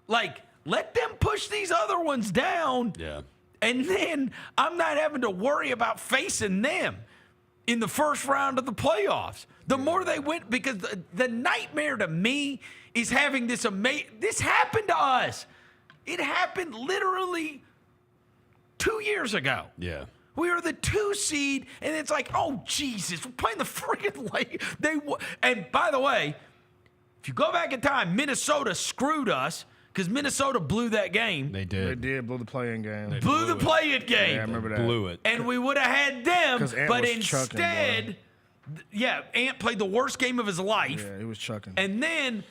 L: Like, let them push these other ones down.
C: Yeah.
L: And then I'm not having to worry about facing them in the first round of the playoffs. The more they win, because the nightmare to me is having this this happened to us. It happened literally 2 years ago.
C: Yeah.
L: We were the 2 seed, and it's like, oh, Jesus, we're playing the friggin' Lakers. And by the way, if you go back in time, Minnesota screwed us because Minnesota blew that game.
C: They did.
M: Blew the play-in game.
L: Blew the play-in game.
M: Yeah, I remember that.
C: Blew it.
L: And we would have had them, but
M: was
L: instead, Ant played the worst game of his life.
M: Yeah, he was chucking.
L: And then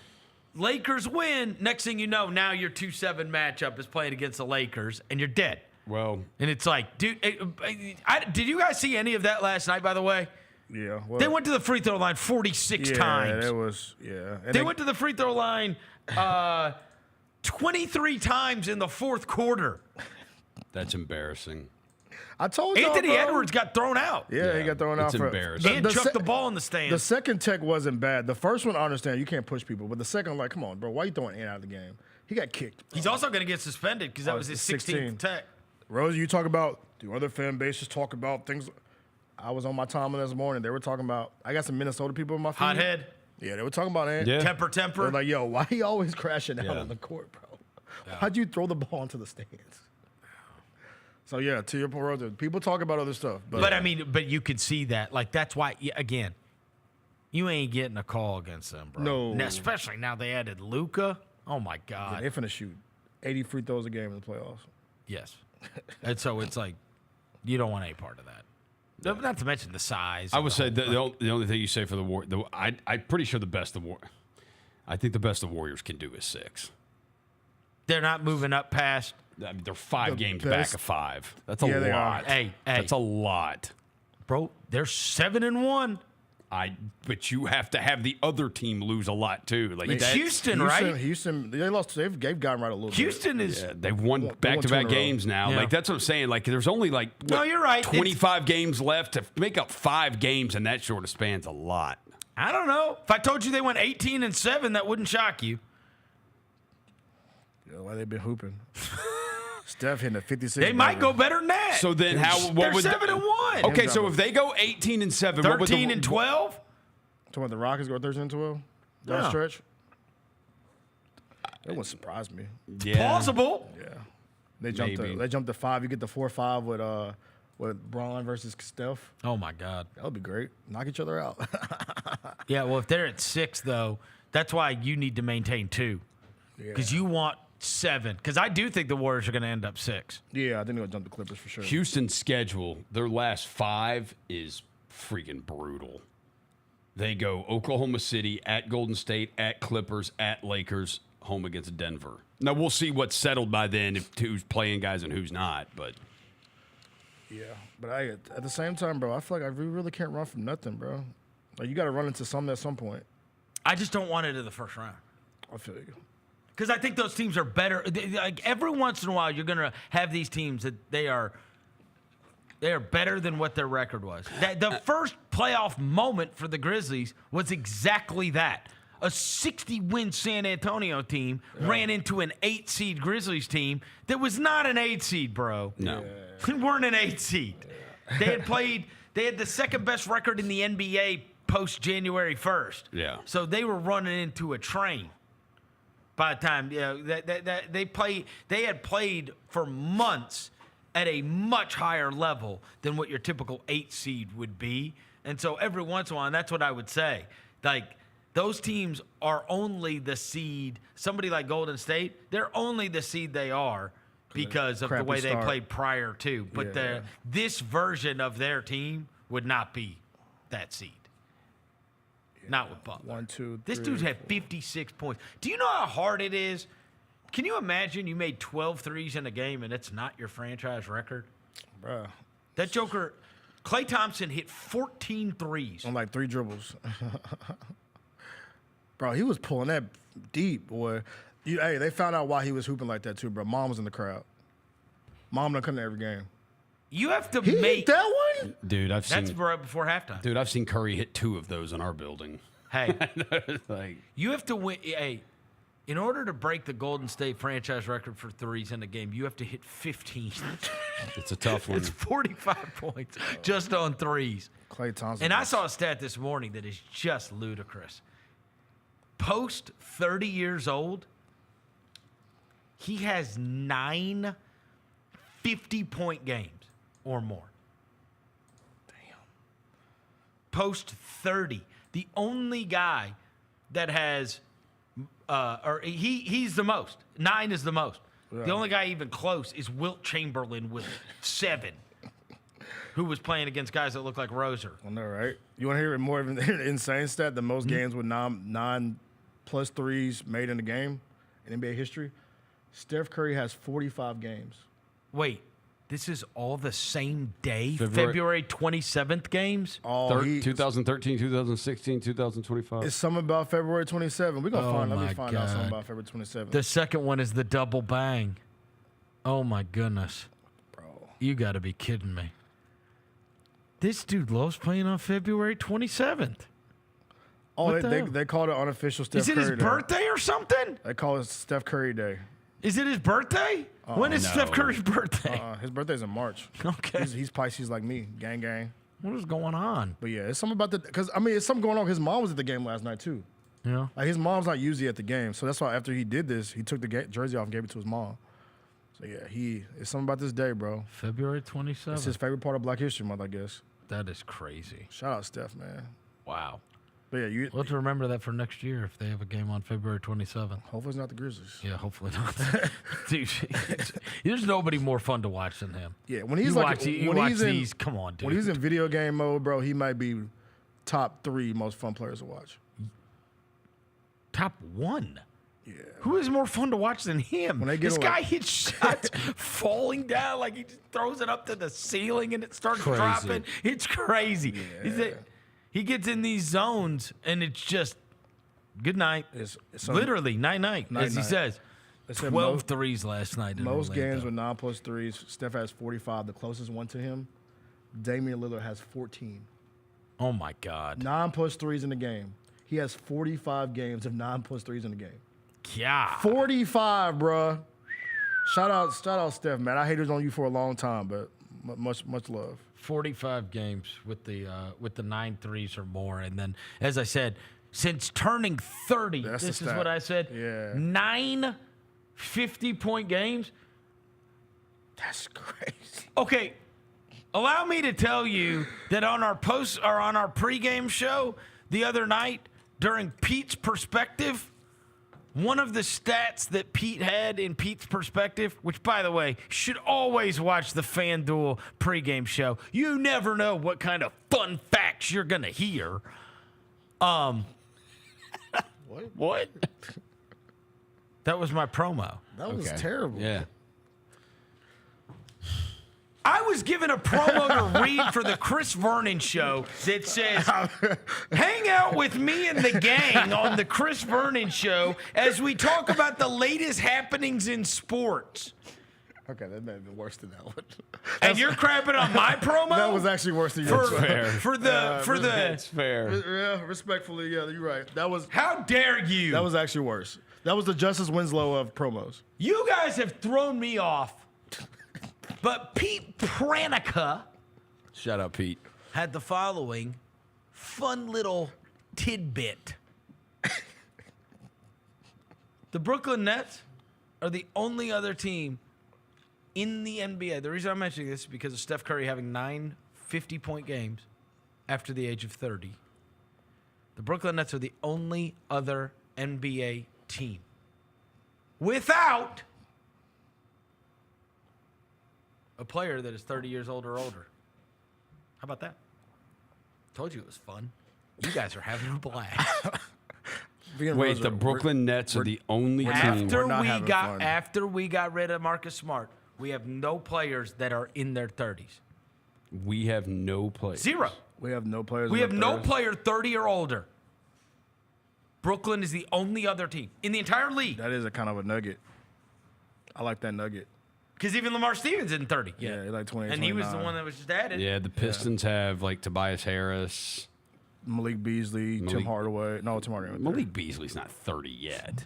L: Lakers win. Next thing you know, now your 2-7 matchup is playing against the Lakers, and you're dead.
C: Well,
L: and it's like, dude, did you guys see any of that last night, by the way?
M: Yeah. Well,
L: they went to the free throw line 46 times.
M: Yeah, it was, yeah.
L: They went to the free throw line 23 times in the fourth quarter.
C: That's embarrassing.
M: I told you,
L: Anthony Edwards got thrown out.
M: Yeah, he got thrown out.
C: It's embarrassing.
L: And chucked the ball in the stands.
M: The second tech wasn't bad. The first one, I understand, you can't push people. But the second, like, come on, bro, why you throwing Ant out of the game? He got kicked. Bro.
L: He's also going to get suspended because that was his 16th tech.
M: Rose, you talk about, do other fan bases talk about things? I was on my timeline this morning. They were talking about, I got some Minnesota people in my feed.
L: Hothead.
M: Yeah, they were talking about it.
C: Yeah.
L: Temper.
M: They're like, yo, why he always crashing out on the court, bro? Why'd you throw the ball into the stands? So, yeah, to your point, people talk about other stuff.
L: But I mean, but you could see that. Like, that's why, again, you ain't getting a call against them, bro.
M: No.
L: Now, especially now they added Luka. Oh, my God.
M: Yeah, they're finna shoot 80 free throws a game in the playoffs.
L: Yes. And so it's like, you don't want any part of that. Not to mention the size.
G: I would say the only thing you say for the Warriors, I'm pretty sure the best I think the best the Warriors can do is 6.
L: They're not moving up past.
G: I mean, they're 5 games
M: best.
G: back of 5. That's a
M: Yeah,
G: lot.
L: Hey.
G: That's a lot.
L: Bro, they're 7-1.
G: But you have to have the other team lose a lot too. Like
L: It's Houston, right?
M: Houston, they lost. They've gotten right a little
L: Houston
M: bit.
L: is.
G: they've won back-to-back games now.
L: Yeah.
G: Like that's what I'm saying. Like there's only
L: No, you're right.
G: 25 games left to make up 5 games in that short of span's a lot.
L: I don't know. If I told you they went 18-7, that wouldn't shock you.
M: Yeah, why they've been hooping. Steph hitting a 56.
L: They might go better than that.
G: So then how? What
L: They're
G: would
L: 7-1.
G: Okay, so if they go 18-7,
L: 13-12.
M: Talking about the Rockets go 13-12. That
L: Yeah.
M: stretch. That wouldn't surprise me.
G: Yeah.
L: Plausible.
M: Yeah, they jumped.
G: Maybe.
M: They jumped to 5. You get the 4-5 with Braun versus Steph.
L: Oh, my God.
M: That would be great. Knock each other out.
L: Yeah, well, if they're at 6, though, that's why you need to maintain 2. Because you want 7. Because I do think the Warriors are going to end up 6.
M: Yeah, I think they'll jump the Clippers for sure.
G: Houston's schedule, their last 5 is freaking brutal. They go Oklahoma City, at Golden State, at Clippers, at Lakers, home against Denver. Now, we'll see what's settled by then, who's playing guys and who's not. But
M: Yeah, but at the same time, bro, I feel like we really can't run from nothing, bro. Like, you got to run into something at some point.
L: I just don't want it in the first round.
M: I feel you.
L: Because I think those teams are better. Like every once in a while, you're going to have these teams that they are better than what their record was. The first playoff moment for the Grizzlies was exactly that. A 60-win San Antonio team ran into an 8-seed Grizzlies team that was not an 8-seed, bro.
G: no.
L: They weren't an 8-seed. They had the second best record in the NBA post January 1st.
G: Yeah.
L: So they were running into a train. By the time they had played for months at a much higher level than what your typical 8 seed would be. And so every once in a while, and that's what I would say, like those teams are only the seed. Somebody like Golden State, they're only the seed they are because of the way they played prior to. But this version of their team would not be that seed. Not with Butler.
M: 1, 2, 3.
L: This dude's had 56 points. Do you know how hard it is? Can you imagine you made 12 threes in a game and it's not your franchise record?
M: Bruh.
L: That joker, Klay Thompson hit 14 threes.
M: On like 3 dribbles. Bro, he was pulling that deep, boy. Hey, they found out why he was hooping like that too, bro. Mom was in the crowd. Mom done come to every game.
L: You have to
M: He
L: make
M: hit that one?
G: Dude,
L: That's right before halftime.
G: Dude, I've seen Curry hit 2 of those in our building.
L: Hey,
G: Like,
L: you have to win. Hey, in order to break the Golden State franchise record for threes in a game, you have to hit 15.
G: it's a tough one.
L: It's 45 points just on threes.
M: Klay Thompson.
L: And I saw a stat this morning that is just ludicrous. Post 30 years old, he has 9 50-point games or more. Damn. Post 30. The only guy that has, he's the most. 9 is the most. Yeah. The only guy even close is Wilt Chamberlain with 7, who was playing against guys that look like Roser.
M: I know, right? You want to hear more of an insane stat? The most games with 9 plus threes made in a game in NBA history? Steph Curry has 45 games.
L: Wait, this is all the same day? February 27th games?
G: 2013, 2016, 2025.
M: It's something about February 27th. We're going to let me find out something
L: God.
M: about February 27th.
L: The second one is the double bang. Oh, my goodness.
M: Bro.
L: You got to be kidding me. This dude loves playing on February 27th.
M: Oh, they called it unofficial Steph Curry Day.
L: Is it his birthday or something?
M: They call it Steph Curry Day.
L: Is it his birthday? When is Steph Curry's birthday?
M: His birthday's in March.
L: Okay.
M: He's Pisces like me. Gang, gang.
L: What is going on?
M: But yeah, it's something about it's something going on. His mom was at the game last night too.
L: Yeah.
M: Like his mom's not usually at the game, so that's why after he did this, he took the jersey off and gave it to his mom. So yeah, it's something about this day, bro.
L: February 27th.
M: It's his favorite part of Black History Month, I guess.
L: That is crazy.
M: Shout out Steph, man.
L: Wow.
M: But yeah,
L: We'll have to remember that for next year if they have a game on February 27th.
M: Hopefully it's not the Grizzlies.
L: Yeah, hopefully not. Dude, there's nobody more fun to watch than him.
M: Yeah, when he's
L: these. Come on, dude.
M: When he's in video game mode, bro, he might be top 3 most fun players to watch.
L: Top 1.
M: Yeah.
L: Who is more fun to watch than him?
M: When they get
L: this guy hits shots falling down, like he just throws it up to the ceiling and it starts dropping. It's crazy.
M: Yeah.
L: He gets in these zones and it's just good night. It's literally night, as he says. 12 threes last night.
M: Most games with 9+ threes, Steph has 45. The closest one to him, Damian Lillard has 14.
L: Oh my God.
M: 9+ threes in the game. He has 45 games of 9+ threes in the game.
L: Yeah.
M: 45, bruh. Shout out Steph, man. I hated on you for a long time, but much love.
L: 45 games with the 9 threes or more, and then as I said, since turning 30, this is what I said.
M: Yeah.
L: 9 50-point games.
M: That's crazy.
L: Okay, allow me to tell you that on our pregame show the other night during Pete's perspective. One of the stats that Pete had in Pete's perspective, which, by the way, should always watch the FanDuel pregame show. You never know what kind of fun facts you're going to hear. What? That was my promo.
M: That was terrible.
C: Yeah.
L: I was given a promo to read for the Chris Vernon show that says, hang out with me and the gang on the Chris Vernon show as we talk about the latest happenings in sports.
M: Okay, that may have been worse than that one.
L: And you're crapping on my promo?
M: That was actually worse than yours.
C: That's fair.
M: Yeah, respectfully, yeah, you're right. That was.
L: How dare you?
M: That was actually worse. That was the Justice Winslow of promos.
L: You guys have thrown me off. But Pete Pranica,
C: Shout out, Pete.
L: had the following fun little tidbit. The Brooklyn Nets are the only other team in the NBA. The reason I'm mentioning this is because of Steph Curry having 9 50-point games after the age of 30. The Brooklyn Nets are the only other NBA team without a player that is 30 years old or older. How about that? Told you it was fun. You guys are having a blast.
C: Wait, the Brooklyn Nets are the only team.
L: After we got rid of Marcus Smart, we have no players that are in their 30s.
C: We have no players.
L: 0.
M: We have no players.
L: We have no player 30 or older. Brooklyn is the only other team in the entire league.
M: That is a kind of a nugget. I like that nugget.
L: Because even Lamar Stevens isn't 30 yet.
M: Yeah, he's like 28,
L: and he was the
M: 29.
L: one that was just added.
C: Yeah, the Pistons have like Tobias Harris.
M: Malik Beasley, Tim Hardaway. No, Tim Hardaway.
C: Malik Beasley's not 30 yet.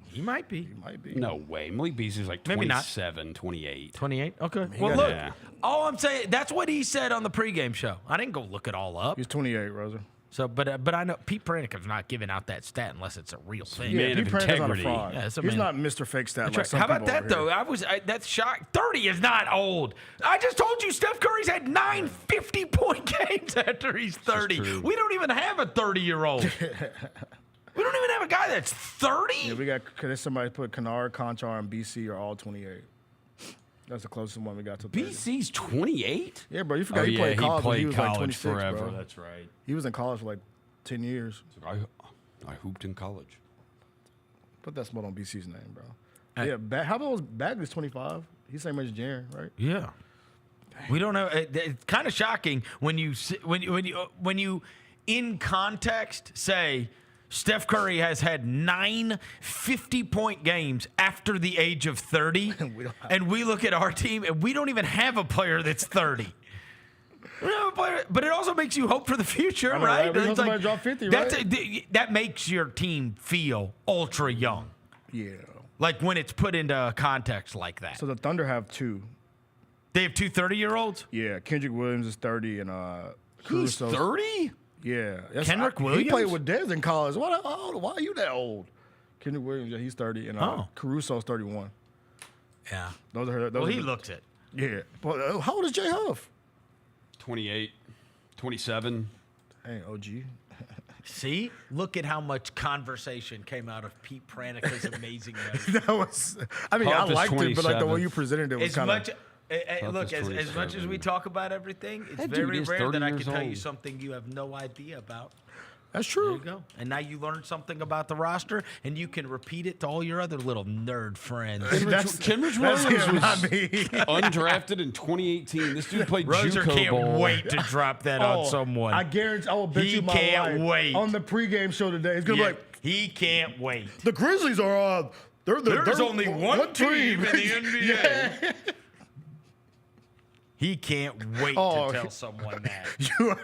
L: He might be.
M: He might be.
C: No way. Malik Beasley's like
L: Maybe not.
C: 27, 28.
L: 28? Okay. Well, look, all I'm saying, that's what he said on the pregame show. I didn't go look it all up.
M: He's 28, Rosa.
L: So, but I know Pete Pranica's not giving out that stat unless it's a real thing.
M: Yeah, Pete Pranica's not a fraud.
L: Yeah,
M: he's not Mr. Fake Stat like some
L: How about
M: people
L: that,
M: over
L: though?
M: here.
L: That's shocked. 30 is not old. I just told you Steph Curry's had 9 50-point games after he's 30. We don't even have a 30-year-old. We don't even have a guy that's 30.
M: Yeah, we got somebody put Kennard, Conchar, and BC are all 28. That's the closest one we got to 30.
C: BC's 28?
M: Yeah, bro. You forgot he played college when he was like 26,
C: forever.
M: bro.
C: That's right.
M: He was in college for like 10 years.
C: I hooped in college.
M: Put that spot on BC's name, bro. Yeah, how about was Bagley's 25? He's same age as Jaren, right?
L: Yeah. Dang. We don't know. It's kind of shocking when you in context say Steph Curry has had 9 50-point games after the age of 30, and we look at our team and we don't even have a player that's 30. But it also makes you hope for the future, right?
M: It's like, drop 50, right?
L: That makes your team feel ultra young.
M: Yeah.
L: Like when it's put into a context like that.
M: So the Thunder have 2.
L: They have two 30-year-olds?
M: Yeah, Kendrick Williams is 30 and
G: He's
M: Caruso.
G: 30?
M: Yeah.
L: Kendrick Williams?
M: He played with Dez in college. Why are you that old? Kendrick Williams, yeah, he's 30 and Caruso's 31.
L: Yeah.
M: Those are
L: Well, he looks it.
M: Yeah. But how old is J Huff?
G: 28, 27.
M: Hey, OG.
L: See? Look at how much conversation came out of Pete Pranica's amazing note.
M: That was. I mean,
G: Huff
M: I
G: is
M: liked it, but like the way
G: 27.
M: you presented it was
L: As
M: kind
L: much,
M: of.
L: look,
G: is
L: as much as
G: 27.
L: we talk about everything, it's
G: That dude
L: very
G: is
L: rare
G: 30
L: that I can
G: years
L: tell you
G: old.
L: something you have no idea about.
M: That's
L: There
M: true.
L: you go. And now you learned something about the roster, and you can repeat it to all your other little nerd friends.
G: Kendrick
M: That's
G: Williams
M: him,
G: was
M: not me.
G: undrafted in 2018. This dude played
L: Roser
G: JUCO
L: can't
G: ball.
L: wait to drop that on someone.
M: I guarantee. I will bet
L: He
M: you my
L: can't
M: life
L: wait.
M: on the pregame show today. It's gonna
L: Yeah,
M: be like
L: he can't wait.
M: the Grizzlies are.
L: There's only one team in the NBA.
M: Yeah.
L: He can't wait to tell someone that.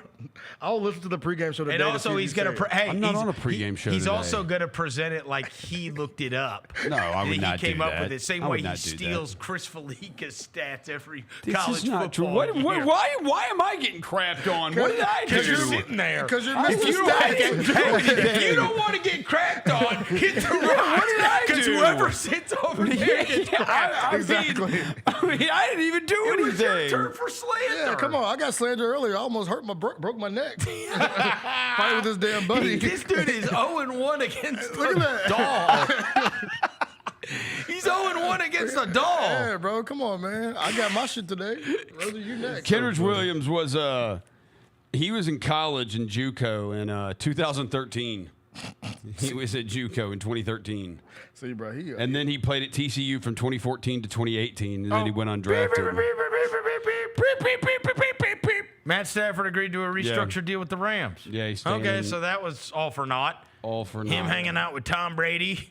M: I'll listen to the pregame show today.
L: And also, he's going to. Hey,
G: I'm not
L: he's-
G: on a pregame show
L: He's
G: today.
L: also going to present it like he looked it up.
G: No, I would
L: He
G: not do
L: came up
G: that.
L: with it. Same
G: I would
L: way he
G: not do that.
L: steals Chris Felica's stats every
G: This
L: college
G: is not true.
L: football year.
G: Why am I getting crapped on? What did I do?
L: Because you're sitting there.
M: Because you're
L: If
M: Mr.
L: you, if you don't want to get cracked on, hit the rock.
G: What did I
L: Because
G: do?
L: whoever sits over there gets cracked.
M: Exactly.
G: I mean, I didn't even do
L: It was your
G: anything.
L: turn for slander.
M: Yeah, come on. I got slandered earlier. I almost broke my neck. Fighting with this damn buddy.
L: This dude is 0-1 against
M: Look
L: the
M: at that.
L: doll. He's 0-1 against the doll.
M: Yeah, bro. Come on, man. I got my shit today. Rosa, you next.
G: Kendrick Williams was he was in college in JUCO in 2013. He was at JUCO in 2013.
M: See, bro.
G: And then he played at TCU from 2014 to 2018, and then he went undrafted.
L: Matt Stafford agreed to a restructured deal with the Rams.
G: Yeah, he's staying
L: okay,
G: in-
L: so that was all for naught.
G: All for
L: Him
G: naught.
L: hanging out with Tom Brady.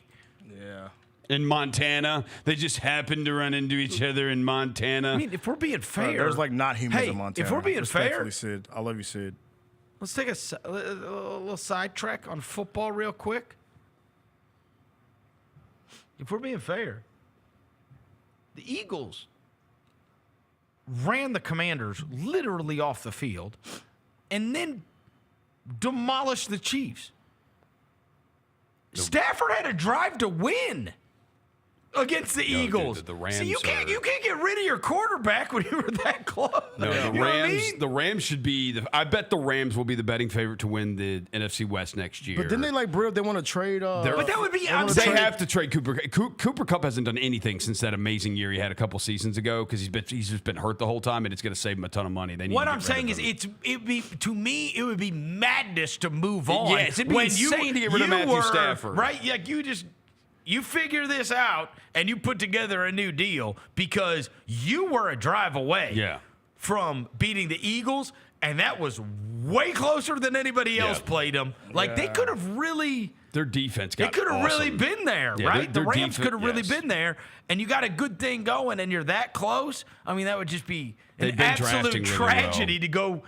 M: Yeah.
G: In Montana. They just happened to run into each other in Montana.
L: I mean, if we're being fair,
M: There's like not humans
L: Hey,
M: in Montana.
L: if we're being fair,
M: Respectfully, Sid. I love you, Sid.
L: let's take a little sidetrack on football real quick. If we're being fair, the Eagles ran the Commanders literally off the field and then demolished the Chiefs. Stafford had a drive to win against the Eagles.
G: the Rams
L: See, you can't get rid of your quarterback when you were that close.
G: No,
L: You
G: the
L: know what I
G: Rams.
L: mean?
G: The Rams should be. I bet the Rams will be the betting favorite to win the NFC West next year.
M: But didn't they like Brill? They want to trade.
L: But that would be. I'm
G: They
L: saying,
G: have to trade Cooper. Cooper Kupp hasn't done anything since that amazing year he had a couple seasons ago because he's just been hurt the whole time, and it's going to save him a ton of money. They need
L: what
G: to
L: I'm
G: get rid
L: saying
G: of
L: is,
G: him.
L: it would be madness to move on.
G: Yes, it'd be insane to get rid of
L: you
G: Matthew
L: were-
G: Stafford.
L: Right? Like you figure this out and you put together a new deal because you were a drive away from beating the Eagles, and that was way closer than anybody else played them. Like they could have really.
G: Their defense got
L: It could have really
G: awesome.
L: been there,
G: Yeah,
L: right? The
G: their
L: Rams
G: defen-
L: could have really
G: yes.
L: been there, and you got a good thing going, and you're that close. I mean, that would just be
G: They've
L: an
G: been
L: absolute
G: drafting really
L: tragedy
G: well.
L: to go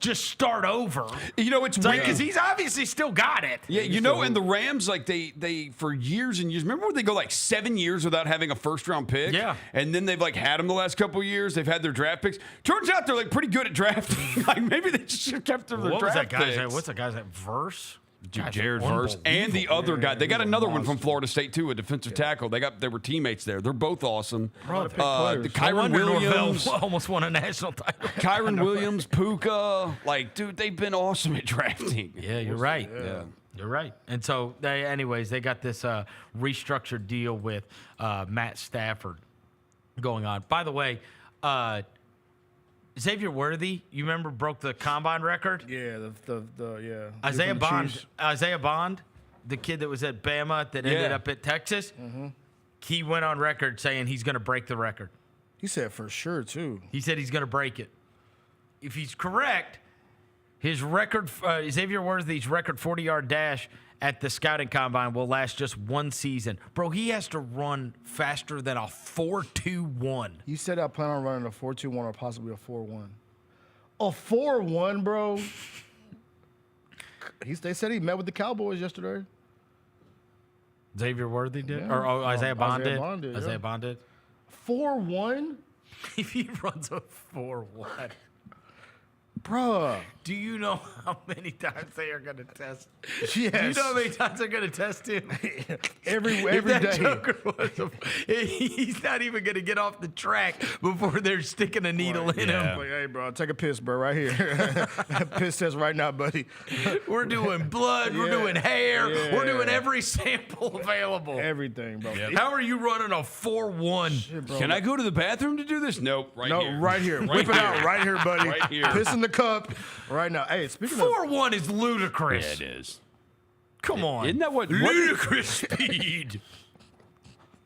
L: just start over.
G: You know, it's
L: Like,
G: weird
L: because he's obviously still got it.
G: Yeah, you know, and the Rams, like they for years and years. Remember when they go like 7 years without having a first round pick?
L: Yeah.
G: And then they've like had them the last couple of years. They've had their draft picks. Turns out they're like pretty good at drafting. Like maybe they just should have kept their
L: What was
G: draft
L: that guy's?
G: picks.
L: What's that guy's name? Verse? Guy's
G: Jared Verse and the other guy. They got another one from Florida State too, a defensive tackle. They were teammates there. They're both awesome. The Kyron Williams
L: almost won a national title.
G: Kyron Williams, Puka, like dude, they've been awesome at drafting.
L: Yeah, you're right.
G: Yeah.
L: You're right. And so, they got this restructured deal with Matt Stafford going on. By the way, Xavier Worthy, you remember, broke the combine record?
M: Yeah, yeah.
L: Isaiah Bond, the kid that was at Bama that ended up at Texas, he went on record saying he's going to break the record.
M: He said for sure, too.
L: He said he's going to break it. If he's correct, his record, Xavier Worthy's record 40-yard dash at the scouting combine will last just one season. Bro, he has to run faster than a 4.21.
M: He said I plan on running a 4.21 or possibly a 4.1. A 4.1, bro? They said he met with the Cowboys yesterday.
L: Xavier Worthy did?
M: Yeah.
L: Or Isaiah Bond
M: Isaiah
L: did?
M: Bond did,
L: Isaiah
M: yeah.
L: Bond did?
M: 4.1?
L: If he runs a 4.1.
M: Bruh.
L: Do you know how many times they are going to test?
M: Yes.
L: Do you know how many times they're going to test him?
M: every
L: that
M: day.
L: Joker he's not even going to get off the track before they're sticking a needle in him.
M: Like, hey, bro, take a piss, bro, right here. Piss test right now, buddy.
L: We're doing blood. We're doing hair.
M: Yeah.
L: We're doing every sample available.
M: Everything, bro.
L: How are you running a 4.1?
G: Can I go to the bathroom to do this? Nope. Right
M: No,
G: here.
M: right here. Whip it out right here, buddy.
G: Right here.
M: Piss in the cup right now. Hey, speaking of
L: 4.1 is ludicrous.
G: Yeah, it is.
L: Come on.
G: Isn't that what
L: ludicrous speed?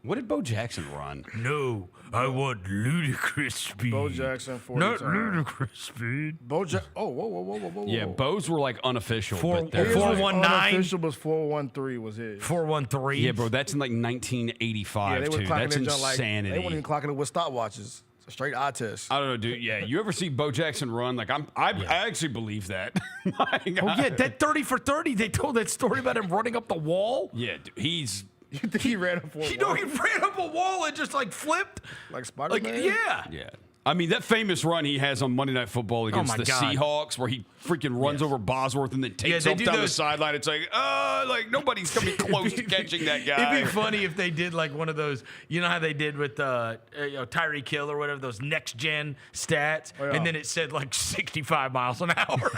G: What did Bo Jackson run?
L: No, I want ludicrous speed.
M: Bo Jackson, 40
L: Not
M: times.
L: ludicrous speed.
M: Bo Jackson. Oh, whoa.
G: Yeah, Bo's were like unofficial. but
L: His
G: they're-
L: 419?
M: Unofficial was 413 was his.
L: 413.
G: Yeah, bro, that's in like 1985
M: Yeah, they were
G: too.
M: clocking
G: That's
M: it just like
G: insanity.
M: they weren't even clocking it with stopwatches. It's a straight eye test.
G: I don't know, dude. Yeah, you ever see Bo Jackson run? Like I actually believe that. Like,
L: Oh yeah, that 30 for 30. They told that story about him running up the wall.
G: yeah, dude, he's
M: You think he ran a 4?
L: You know, he ran up a wall and just like flipped.
M: Like Spider-Man?
L: Like yeah.
G: yeah. I mean, that famous run he has on Monday Night Football against
L: my
G: the
L: God.
G: Seahawks, where he freaking runs over Bosworth and then takes
L: they
G: off
L: do
G: down the
L: those-
G: sideline. It's like nobody's coming close to catching that guy.
L: It'd be funny if they did like one of those, you know how they did with Tyreek Hill or whatever, those next gen stats,
M: Oh, yeah.
L: and then it said like 65 miles an hour.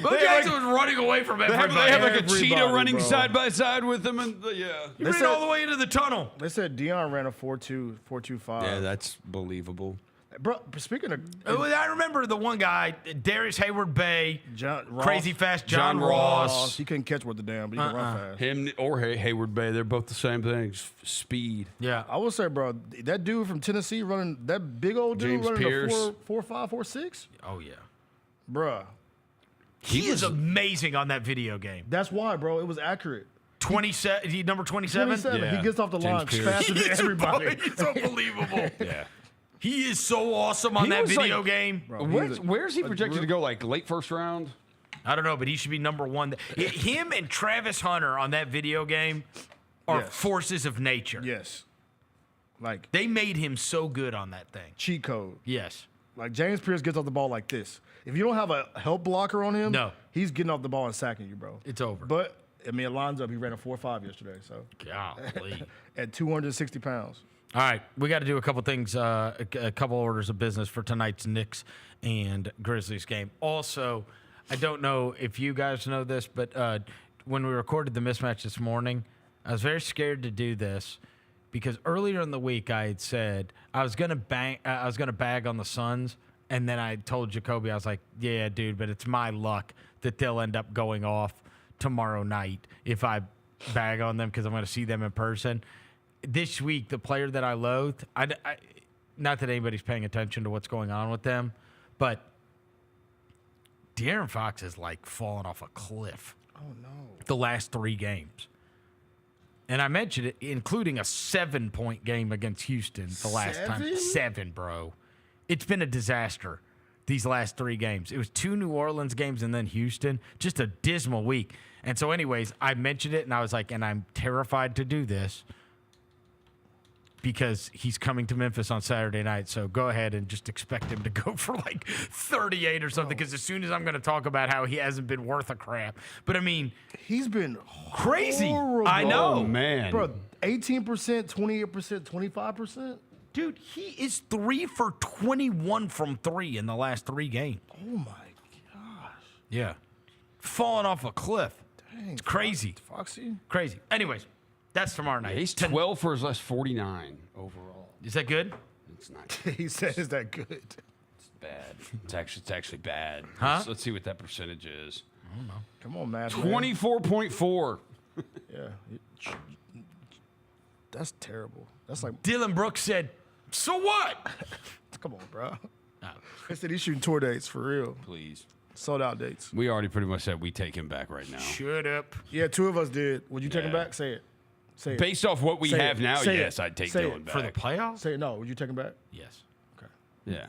L: Bo Jackson was running away from everybody.
G: They have like a
M: Everybody,
G: cheetah running
M: bro.
G: side by side with them, and yeah.
L: He ran all the way into the tunnel.
M: They said Dion ran a 4.25.
G: Yeah, that's believable.
M: Bro, speaking of
L: I remember the one guy, Darius Hayward Bay,
M: John Ross,
L: crazy fast John
M: Ross,
L: Ross.
M: he couldn't catch with the damn, but he can run fast.
G: Him or Hayward Bay, they're both the same thing. Speed.
L: Yeah.
M: I would say, bro, that dude from Tennessee running, that big old dude
G: James
M: running
G: Pierce.
M: a 4.5, 4.6,
L: Oh yeah.
M: bruh.
L: He is amazing on that video game.
M: That's why, bro. It was accurate.
L: 27. He number 27.
M: 27.
G: Yeah.
M: He gets off the
G: James
M: line
G: Pierce.
M: faster than everybody.
L: It's unbelievable.
G: Yeah.
L: He is so awesome on
G: He
L: that
G: was
L: video
G: like-
L: game.
M: Bro,
G: Where's he projected to go? Like late first round?
L: I don't know, but he should be number one. Him and Travis Hunter on that video game are
M: Yes.
L: forces of nature.
M: Yes. Like
L: They made him so good on that thing.
M: cheat code.
L: Yes.
M: Like James Pierce gets off the ball like this. If you don't have a help blocker on him,
L: No.
M: he's getting off the ball and sacking you, bro.
L: It's over.
M: But I mean, it lines up. He ran a 4.5 yesterday, so
L: Golly.
M: at 260 pounds.
L: All right, we got to do a couple things, a couple orders of business for tonight's Knicks and Grizzlies game. Also, I don't know if you guys know this, but when we recorded the mismatch this morning, I was very scared to do this because earlier in the week I had said I was gonna bag on the Suns, and then I told Jacoby, I was like, "Yeah, dude, but it's my luck that they'll end up going off tomorrow night if I bag on them because I'm going to see them in person." This week, the player that I loathed, I not that anybody's paying attention to what's going on with them, but De'Aaron Fox has like fallen off a cliff.
M: Oh no!
L: The last 3 games. And I mentioned it, including a 7-point game against Houston the last time. 7, bro. It's been a disaster these last 3 games. It was 2 New Orleans games and then Houston. Just a dismal week. And so anyways, I mentioned it and I was like, and I'm terrified to do this because he's coming to Memphis on Saturday night. So go ahead and just expect him to go for like 38 or something because as soon as I'm going to talk about how he hasn't been worth a crap. But I mean,
M: He's been
L: crazy.
M: horrible.
L: I know.
G: Oh, man.
M: Bro, 18%, 28%, 25%.
L: dude, he is 3 for 21 from 3 in the last 3 games.
M: Oh my gosh!
L: Yeah. Falling off a cliff.
M: Dang,
L: It's crazy.
M: Foxy.
L: Crazy. Anyways, that's tomorrow night.
G: He's 12 for his last 49 overall.
L: Is that good?
G: It's not
M: He said, "Is that good?"
G: it's bad. It's actually bad.
L: Huh?
G: Let's see what that percentage is.
M: Come on, man.
G: 24.4.
M: Yeah. That's terrible. That's like,
L: Dylan Brooks said, so what?
M: come on, bro. They said he's shooting tour dates for real.
G: Please.
M: Sold out dates.
G: We already pretty much said we take him back right now.
L: Shut up.
M: Yeah, 2 of us did. Would you take him
G: Yeah.
M: back? Say it. Say it.
G: Based off what we
M: Say
G: have
M: it.
G: now,
M: Say
G: yes,
M: it.
G: I'd take
M: Say
G: Dylan
M: it.
G: back.
L: For the playoffs?
M: Say it. No. Would you take him back?
L: Yes.
M: Okay.
G: Yeah.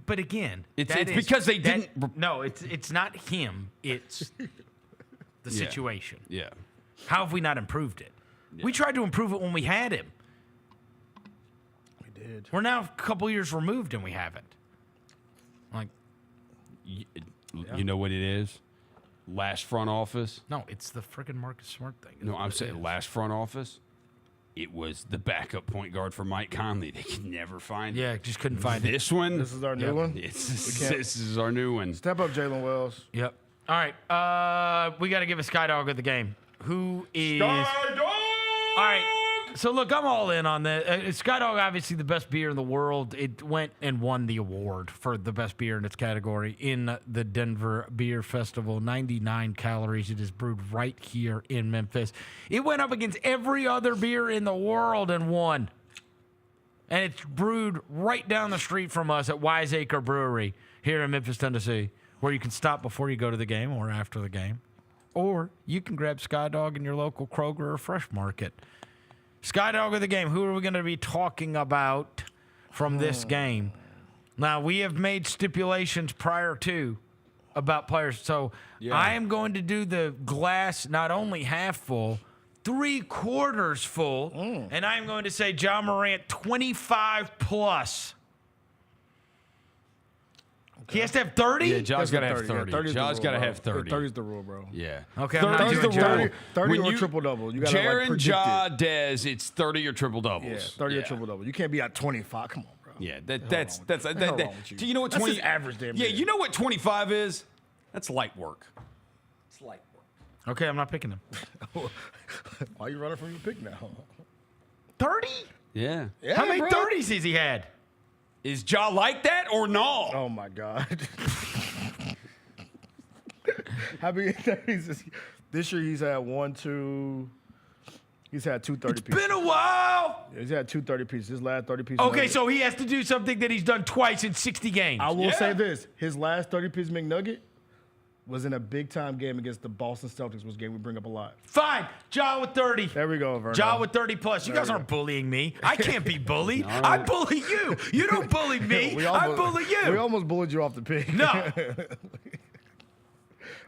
L: But again,
G: It's
L: that is-
G: because they
L: that-
G: didn't-
L: No, it's not him. It's the situation.
G: Yeah.
L: How have we not improved it? We tried to improve it when we had him.
M: We did.
L: We're now a couple years removed and we haven't. Like,
G: You know what it is? Last front office.
L: no, it's the freaking Marcus Smart thing.
G: No, I'm saying last front office. It was the backup point guard for Mike Conley. They could never find it.
L: Yeah, just couldn't find it.
G: This one.
M: This is our new one.
G: This is our new one.
M: Step up, Jalen Wells.
L: Yep. All right. We got to give a Skydog of the game. Who is?
G: Skydog!
L: All right. So look, I'm all in on that. Skydog, obviously the best beer in the world. It went and won the award for the best beer in its category in the Denver Beer Festival. 99 calories. It is brewed right here in Memphis. It went up against every other beer in the world and won. And it's brewed right down the street from us at Wiseacre Brewery here in Memphis, Tennessee, where you can stop before you go to the game or after the game. Or you can grab Skydog in your local Kroger or Fresh Market. Skydog of the game, who are we going to be talking about from this game? Now, we have made stipulations prior to about players. So I am going to do the glass not only half full, 3/4 full. And I am going to say John Morant 25 plus. He has to have 30?
G: Yeah, John's got to have
M: 30.
G: 30. John's got to have 30.
M: 30 is the rule, bro.
G: Yeah.
L: Okay, I'm not
G: 30's
L: doing
G: the rule.
L: John.
M: 30
G: When
M: or
G: you-
M: triple-double. You got to
G: Jaren,
M: predict
G: Ja,
M: it.
G: Dez, it's 30 or triple doubles.
M: Yeah, 30 or triple-double. You can't be at 25. Come on, bro.
G: Yeah, that's
M: the hell wrong with you?
G: Do you know what
M: That's
G: 20
M: his average damn
G: Yeah,
M: near.
G: you know what 25 is? That's light work. It's light work.
L: Okay, I'm not picking him.
M: Why are you running from your pick now?
L: 30?
G: Yeah.
M: Yeah,
L: How many
M: bro.
L: 30s has he had?
G: Is Ja like that or no?
M: Oh, my God. How many 30s is he? This year he's had he's had two 30 pieces.
L: Been a while.
M: He's had two 30 pieces. His last 30 pieces.
L: Okay, so he has to do something that he's done twice in 60 games.
M: I will say this. His last 30-piece McNugget was in a big-time game against the Boston Celtics, which game we bring up a lot.
L: Fine. Ja with 30.
M: There we go, Vernon.
L: Ja with 30 plus. You guys aren't bullying me. I can't be bullied. I bully you. You don't bully me. I bully you.
M: We almost bullied you off the pick.
L: No.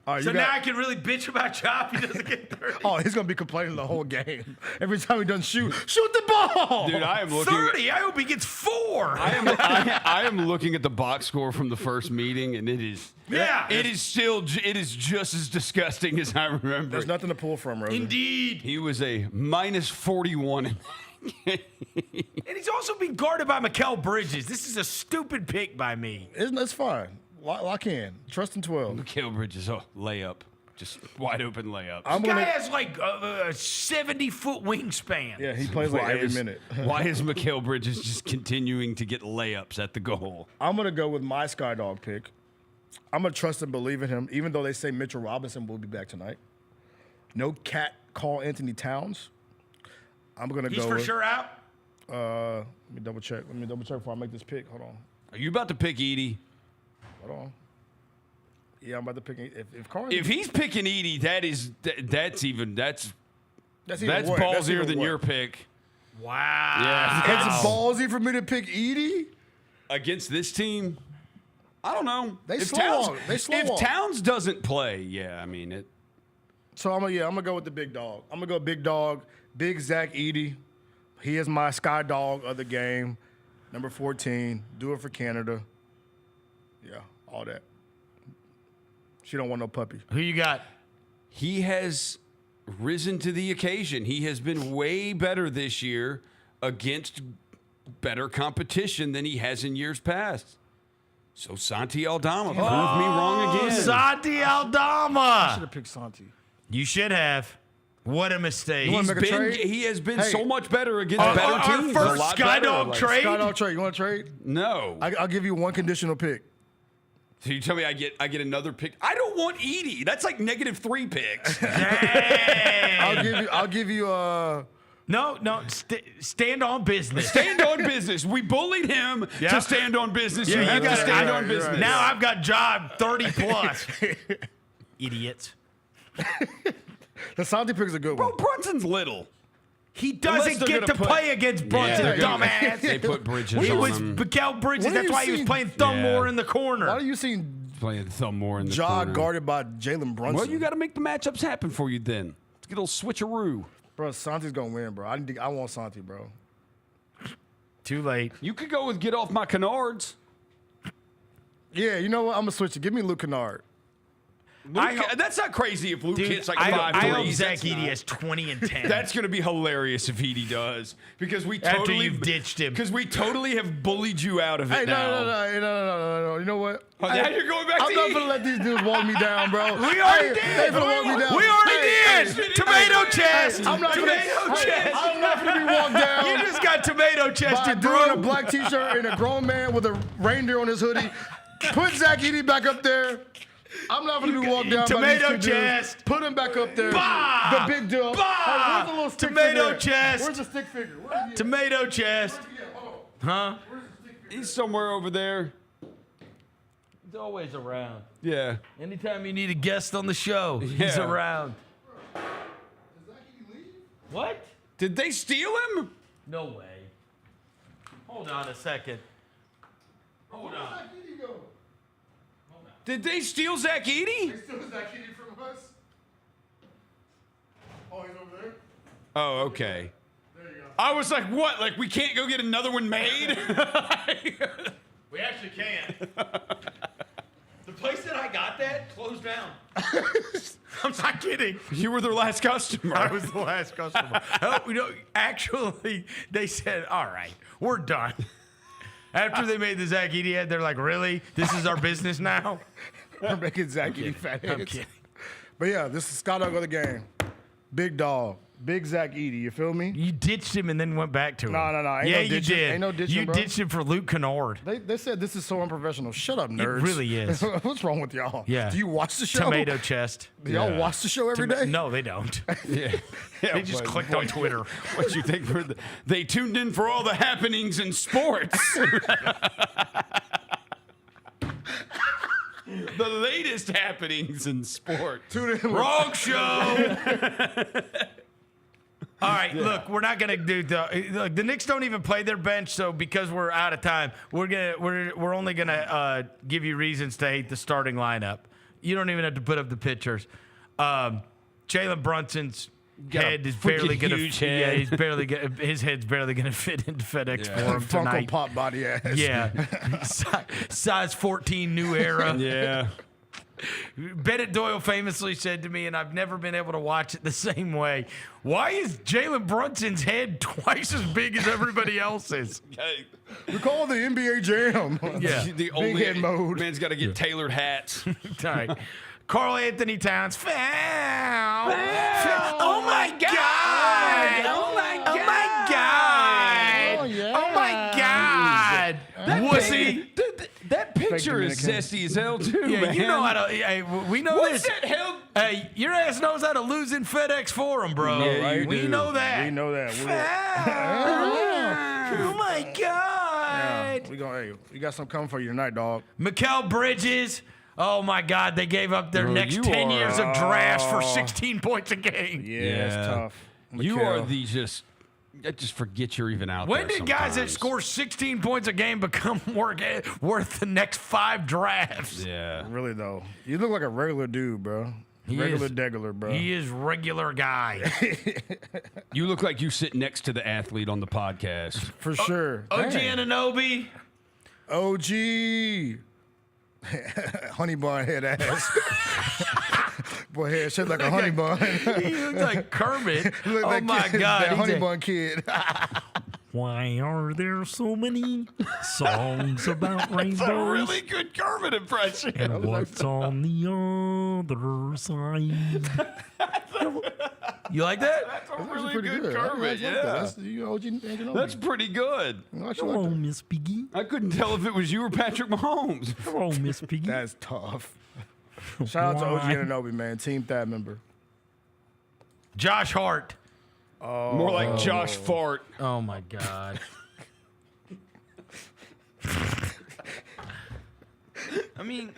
M: All right,
L: So now I can really bitch about Ja if he doesn't get 30.
M: Oh, he's going to be complaining the whole game. Every time he doesn't shoot the ball.
G: Dude, I am looking
L: 30. I hope he gets 4.
G: I am looking at the box score from the first meeting, and it is
L: Yeah.
G: it is just as disgusting as I remember.
M: There's nothing to pull from, Rosie.
L: Indeed.
G: He was a minus 41.
L: And he's also being guarded by Mikal Bridges. This is a stupid pick by me.
M: It's fine. Lock in. Trust in 12.
G: Mikal Bridges, layup. Just wide open layup.
M: I'm
L: This guy
M: gonna-
L: has like a 70-foot wingspan.
M: Yeah, he plays like every minute.
G: Why is Mikal Bridges just continuing to get layups at the goal?
M: I'm going to go with my Skydog pick. I'm going to trust and believe in him, even though they say Mitchell Robinson will be back tonight. No cat call Anthony Towns. I'm going to go
L: He's for
M: with,
L: sure out.
M: Let me double check. Before I make this pick. Hold on.
G: Are you about to pick Edie?
M: Hold on. Yeah, I'm about to pick. If Carl,
G: If he's picking Edie, that's
M: that's
G: even
M: worse.
G: ballsier
M: even
G: than
M: worse.
G: your pick.
L: Wow.
G: Yeah.
M: It's ballsy for me to pick Edie.
G: Against this team, I don't know.
M: They
G: If
M: slow
G: Towns,
M: walk. They slow
G: if
M: walk.
G: Towns doesn't play, yeah, I mean it.
M: So I'm gonna go with the big dog. I'm gonna go big dog, big Zach Edey. He is my sky dog of the game. Number 14. Do it for Canada. Yeah, all that. She don't want no puppy.
L: Who you got?
G: He has risen to the occasion. He has been way better this year against better competition than he has in years past. So Santi Aldama proved me wrong again.
L: Santi Aldama.
M: Should have picked Santi.
L: You should have. What a mistake.
M: wanna make a trade?
G: He has been
M: Hey.
G: so much better against
L: Our
G: better teams.
L: first
G: a lot
L: Skydog
G: better.
L: trade?
M: Skydog trade. You want to trade?
G: No.
M: I'll give you one conditional pick.
G: So you tell me I get another pick? I don't want Edie. That's like -3 picks.
L: Dang.
M: I'll give you
L: No, stand on business.
G: Stand on business. We bullied him
L: Yep.
G: to stand on business.
L: Yeah,
G: so
L: you
G: you got to
L: got it.
G: stand
M: You're
G: on
M: right, you're
G: business.
M: right.
L: Now I've got job 30 plus. Idiots.
M: the Santi pick is a good one.
G: Bro, Brunson's little.
L: He
G: Unless
L: doesn't
G: they're
L: get
G: gonna
L: to
G: put-
L: play against Brunson,
G: they're gonna-
L: dumbass.
G: They put Bridges
L: He
G: on
L: was
G: him.
L: Mikal Bridges.
M: What have
L: That's
M: you
L: why he was
M: seen?
L: playing thumb
G: Yeah.
L: more in the corner.
M: Why are you seeing
G: Playing thumb more in the
M: Ja
G: corner.
M: guarded by Jalen Brunson?
G: Well, you got to make the matchups happen for you then. Let's get a little switcheroo.
M: Bro, Santi's gonna win, bro. I want Santi, bro.
L: Too late.
G: You could go with get off my canards.
M: Yeah, you know what? I'm gonna switch it. Give me Luke Kennard.
G: That's not crazy if Luke hits like 5
L: I hope
G: threes.
L: Zach Edey has 20 and 10.
G: That's going to be hilarious if Edey does. Because we
L: After
G: totally
L: you've ditched him.
G: Because we totally have bullied you out of it
M: Hey,
G: now.
M: no. You know what?
G: Oh, now you're going back
M: I'm
G: to
M: not
G: Edey.
M: gonna let these dudes walk me down, bro.
L: We already did.
M: They finna walk me down.
L: We already did.
M: Hey,
L: Tomato chest.
M: I'm not
L: Tomato chest.
M: I'm not gonna be walked down.
L: You just got tomato
M: by
L: chested,
M: throwing a
L: bro.
M: black t-shirt and a grown man with a reindeer on his hoodie. Put Zach Edey back up there. I'm not gonna be walked down
L: Tomato
M: by these two
L: chest.
M: dudes. Put him back up there.
L: Bah!
M: The big deal.
L: Bah!
M: Hey, where's the little stick
L: Tomato
M: figure?
L: chest.
M: Where's the stick figure? Where's he at?
L: Tomato chest. Huh?
G: He's somewhere over there.
L: He's always around.
G: Yeah.
L: Anytime you need a guest on the show, he's
G: Yeah.
L: around. What?
G: Did they steal him?
L: No way. Hold on a second. Hold on.
G: Did they steal Zach Edey?
M: They still Zach Edey from us? Oh, he's over there?
G: Oh, okay.
M: There you go.
G: I was like, what? Like, we can't go get another one made?
L: We actually can. The place that I got that closed down. I'm not kidding.
G: You were their last customer.
L: I was the last customer. Oh, actually, they said, all right, we're done. After they made the Zach Edey ad, they're like, really? This is our business now?
M: We're making Zach Edey fat
L: I'm
M: heads.
L: kidding.
M: But yeah, this is Scott Dog of the game. Big dog. Big Zach Edey. You feel me?
L: You ditched him and then went back to him.
M: No. Ain't
L: Yeah,
M: no
L: you
M: ditching.
L: did.
M: Ain't no ditching,
L: You
M: bro.
L: ditched him for Luke Kennard.
M: They said this is so unprofessional. Shut up, nerds.
L: really is.
M: What's wrong with y'all?
L: Yeah.
M: Do you watch the show?
L: Tomato chest.
M: Do y'all watch the show every day?
L: No, they don't.
G: Yeah.
L: They just clicked on Twitter.
G: What you think? They tuned in for all the happenings in sports. The latest happenings in sports.
M: Tune in.
L: Wrong show. All right, look, we're not gonna do the Knicks don't even play their bench, so because we're out of time, we're only gonna give you reasons to hate the starting lineup. You don't even have to put up the pictures. Jalen Brunson's head is barely gonna.
G: huge head.
L: Yeah, he's barely gonna. His head's barely gonna fit into FedEx Forum
M: Funko
L: tonight.
M: Pop body ass.
L: Yeah, size 14, new era.
G: Yeah.
L: Bennett Doyle famously said to me, and I've never been able to watch it the same way, why is Jalen Brunson's head twice as big as everybody else's?
M: We call it the NBA Jam.
L: Yeah.
G: The
M: Big
G: only
M: head mode.
G: man's got to get tailored hats.
L: All right. Carl Anthony Towns. Foul. Oh, my God. Oh, my God. Oh, my God.
M: Oh, yeah.
L: Oh, my God. Wussy.
G: That picture is
M: Dominican.
G: zesty as hell, too,
L: Yeah,
G: man.
L: you know how to. Hey, we know
G: What's
L: this.
G: that hell?
L: Hey, your ass knows how to lose in FedEx Forum, bro.
G: Yeah, you
L: we
G: do.
L: know that.
M: We know that.
L: Oh my God!
M: We got something coming for you tonight, dog.
L: Mikal Bridges. Oh my God! They gave up their
G: Bro,
L: next
G: you
L: 10
G: are-
L: years of drafts for 16 points a game.
M: Yeah, it's tough.
G: You
M: Mikal.
G: are the just. I just forget you're even out
L: When
G: there.
L: did guys that
G: sometimes.
L: score 16 points a game become worth the next 5 drafts?
G: Yeah.
M: Really though, you look like a regular dude, bro. Regular degular, bro.
L: He is regular guy.
G: You look like you sit next to the athlete on the podcast.
M: For sure.
L: OG
M: Dang.
L: Anunoby.
M: OG. Honey bun head ass. Boy, head shaped like a honey bun.
L: He looks like Kermit.
M: Look
L: Oh
M: like
L: my
M: kid,
L: God!
M: that
L: he's
M: honey
L: a-
M: bun kid.
N: Why are there so many songs about rainbows?
G: That's a really good Kermit impression.
N: And what's on the other side?
L: You like that?
G: That's a
M: That's
G: really
M: pretty
G: good
M: good.
G: Kermit,
M: I like that.
G: yeah.
M: That's you OG Anunoby.
G: That's pretty good.
M: I actually
N: Hello,
M: like that.
N: Miss Piggy.
G: I couldn't tell if it was you or Patrick Mahomes.
N: Hello, Miss Piggy.
M: That's tough. Shout out to OG
N: Why?
M: Anunoby, man. Team Thad member.
L: Josh Hart.
G: More like Josh Fart.
L: Oh my God. I mean,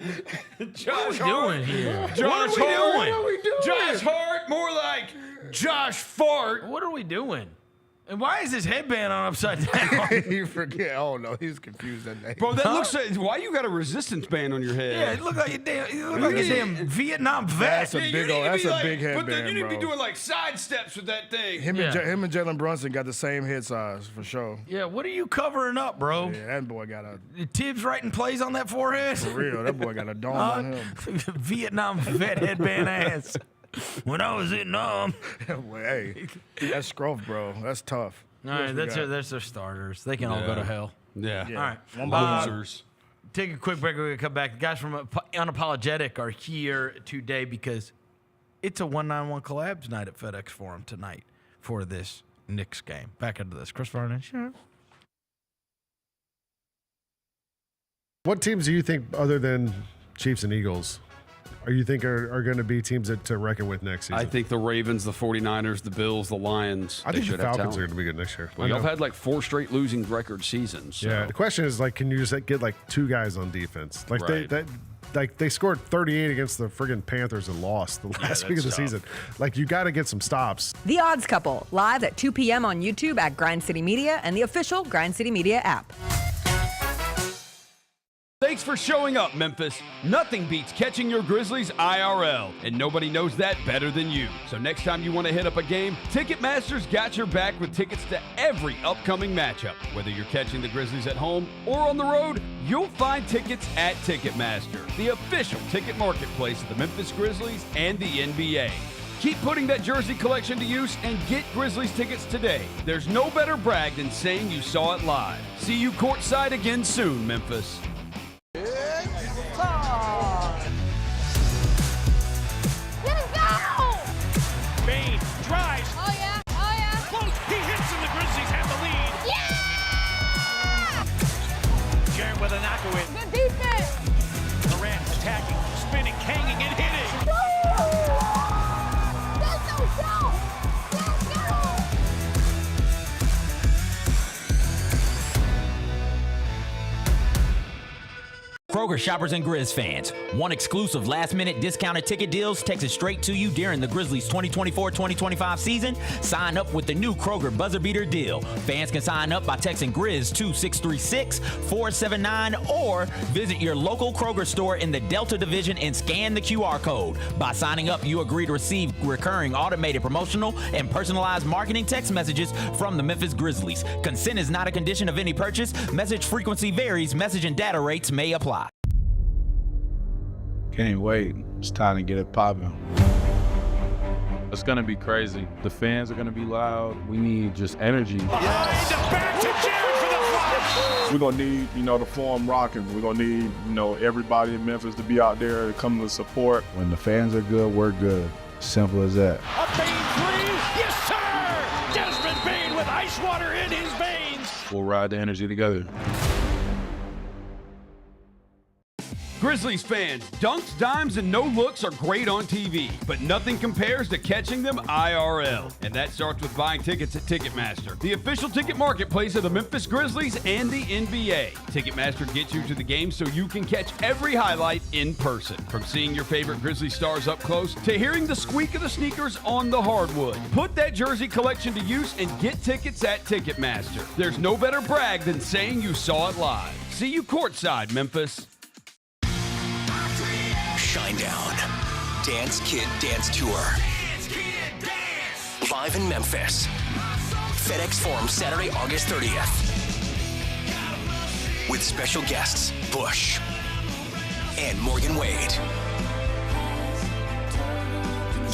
G: Josh
L: what are we doing here?
G: Josh
L: What are we
G: Hart.
L: doing?
M: What are we doing?
G: Josh Hart, more like Josh Fart.
L: What are we doing? And why is his headband on upside down?
M: You forget. Oh, no. He's confused that day.
G: Bro, that looks like, why you got a resistance band on your head?
L: Yeah, it looked like a damn Vietnam vet.
M: That's a big headband,
G: But then you need to be
M: bro.
G: doing like side steps with that thing.
M: Him and Jalen Brunson got the same head size, for sure.
L: Yeah, what are you covering up, bro?
M: Yeah, that boy got a...
L: Tibbs writing plays on that forehead?
M: For real, that boy got a dome on him.
L: Vietnam vet headband ass. When I was in Nam.
M: Well, hey, that's scruff, bro. That's tough.
L: All right, that's their starters. They can all go to hell.
G: Yeah.
L: All right.
G: Losers.
L: Take a quick break. We're going to come back. The guys from Unapologetic are here today because it's a 191 collabs night at FedEx Forum tonight for this Knicks game. Back into this. Chris Vernon. Sure.
O: What teams do you think, other than Chiefs and Eagles, you think are going to be teams to reckon with next season?
G: I think the Ravens, the 49ers, the Bills, the Lions.
O: I think the Falcons are going to be good next year.
G: Well, y'all had like 4 straight losing record seasons. So.
O: Yeah, the question is, like, can you just get like 2 guys on defense? Like they scored 38 against the friggin' Panthers and lost the last week of the season. Like, you got to get some stops.
P: The Odds Couple, live at 2 p.m. on YouTube at Grind City Media and the official Grind City Media app.
G: Thanks for showing up, Memphis. Nothing beats catching your Grizzlies IRL, and nobody knows that better than you. So next time you want to hit up a game, Ticketmaster's got your back with tickets to every upcoming matchup. Whether you're catching the Grizzlies at home or on the road, you'll find tickets at Ticketmaster, the official ticket marketplace of the Memphis Grizzlies and the NBA. Keep putting that jersey collection to use and get Grizzlies tickets today. There's no better brag than saying you saw it live. See you courtside again soon, Memphis.
F: It's time. Let's go!
A: Bain drives.
F: Oh, yeah. Oh, yeah.
A: Close. He hits and the Grizzlies have the lead.
F: Yeah!
A: Jarrett with a knockaway.
F: Good defense.
A: Morant attacking, spinning, hanging, and hitting.
F: Let's go! Let's go!
H: Kroger shoppers and Grizz fans, want exclusive last-minute discounted ticket deals texted straight to you during the Grizzlies 2024-2025 season? Sign up with the new Kroger Buzzer Beater deal. Fans can sign up by texting Grizz to 636-479 or visit your local Kroger store in the Delta Division and scan the QR code. By signing up, you agree to receive recurring automated promotional and personalized marketing text messages from the Memphis Grizzlies. Consent is not a condition of any purchase. Message frequency varies. Message and data rates may apply.
Q: Can't wait. It's time to get it popping. It's going to be crazy. The fans are going to be loud. We need just energy.
A: Behind the back to Jarrett for the flush.
R: We're going to need, the Forum rocking. We're going to need, everybody in Memphis to be out there to come to support.
Q: When the fans are good, we're good. Simple as that.
A: A Bain 3. Yes, sir. Desmond Bain with ice water in his veins.
Q: We'll ride the energy together.
G: Grizzlies fans, dunks, dimes, and no-looks are great on TV, but nothing compares to catching them IRL. And that starts with buying tickets at Ticketmaster, the official ticket marketplace of the Memphis Grizzlies and the NBA. Ticketmaster gets you to the game so you can catch every highlight in person. From seeing your favorite Grizzlies stars up close to hearing the squeak of the sneakers on the hardwood. Put that jersey collection to use and get tickets at Ticketmaster. There's no better brag than saying you saw it live. See you courtside, Memphis.
S: Shinedown. Dance Kid Dance Tour. Live in Memphis. FedEx Forum Saturday, August 30th. With special guests, Bush and Morgan Wade.